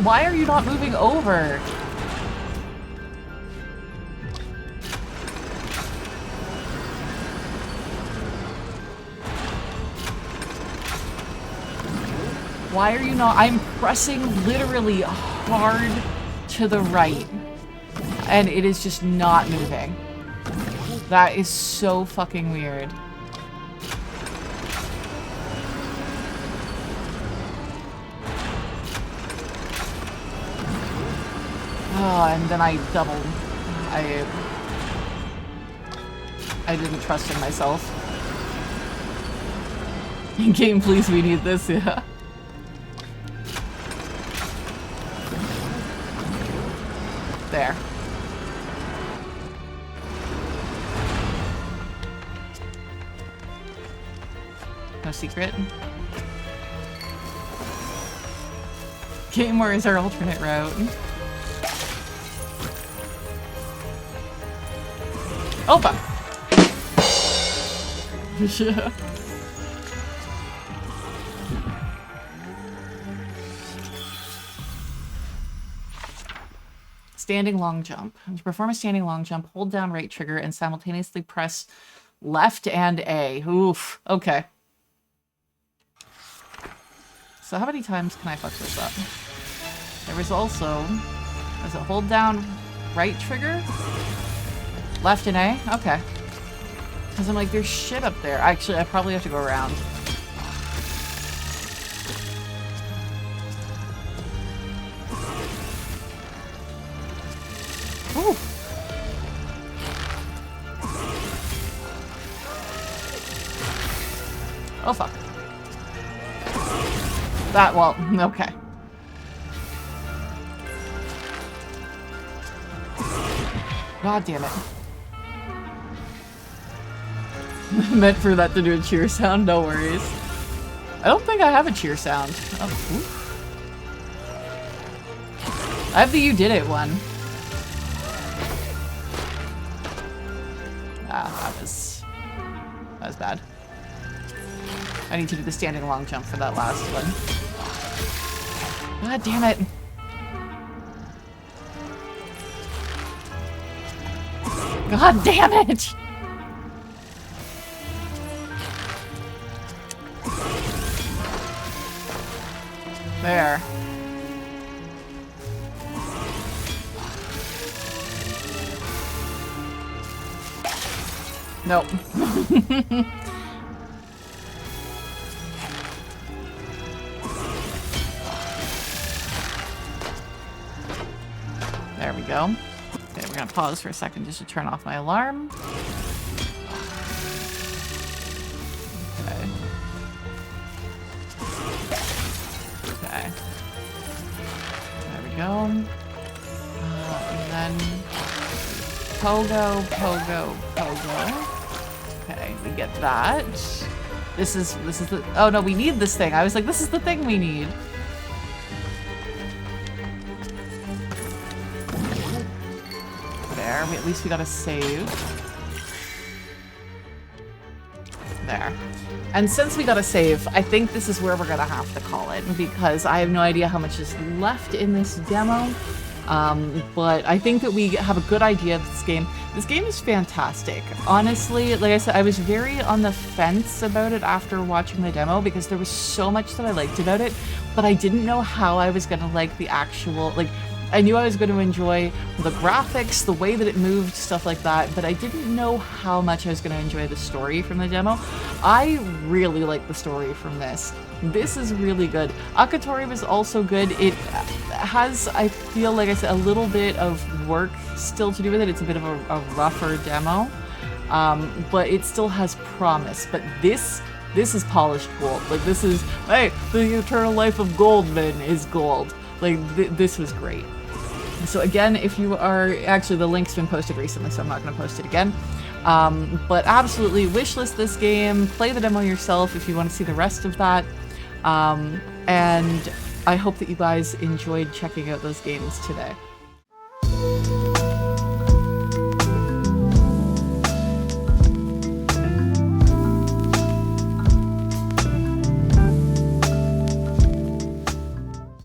Why are you not moving over? Why are you not? I'm pressing literally hard to the right, and it is just not moving. That is so fucking weird. Oh, and then I doubled. I didn't trust in myself. Game, please, we need this, yeah. There. No secret. Game, where is our alternate route? Opa! Yeah. Standing long jump. To perform a standing long jump, hold down right trigger and simultaneously press left and A. Oof. Okay. So how many times can I fuck this up? There was also Does it hold down right trigger? Left and A? Okay. Because I'm like, there's shit up there. Actually, I probably have to go around. Ooh. Oh, fuck. That, well, okay. God damn it. Meant for that to do a cheer sound, no worries. I don't think I have a cheer sound. Oh, oof. I have the you did it one. Ah, that was bad. I need to do the standing long jump for that last one. God damn it. God damn it! There. Nope. There we go. Okay, we're gonna pause for a second just to turn off my alarm. Okay. Okay. There we go. And then pogo, pogo, pogo. Okay, we get that. This is the, oh no, we need this thing. I was like, this is the thing we need. There, at least we got a save. There. And since we got a save, I think this is where we're gonna have to call it, because I have no idea how much is left in this demo. But I think that we have a good idea of this game. This game is fantastic. Honestly, like I said, I was very on the fence about it after watching the demo because there was so much that I liked about it, but I didn't know how I was gonna like the actual, like, I knew I was going to enjoy the graphics, the way that it moved, stuff like that, but I didn't know how much I was going to enjoy the story from the demo. I really like the story from this. This is really good. Akatori was also good. It has, I feel like I said, a little bit of work still to do with it. It's a bit of a rougher demo, but it still has promise. But this is polished gold. Like, this is, hey, the Eternal Life of Goldman is gold. Like, this was great. So again, if you are, actually the link's been posted recently, so I'm not going to post it again. But absolutely wishlist this game, play the demo yourself if you want to see the rest of that. And I hope that you guys enjoyed checking out those games today.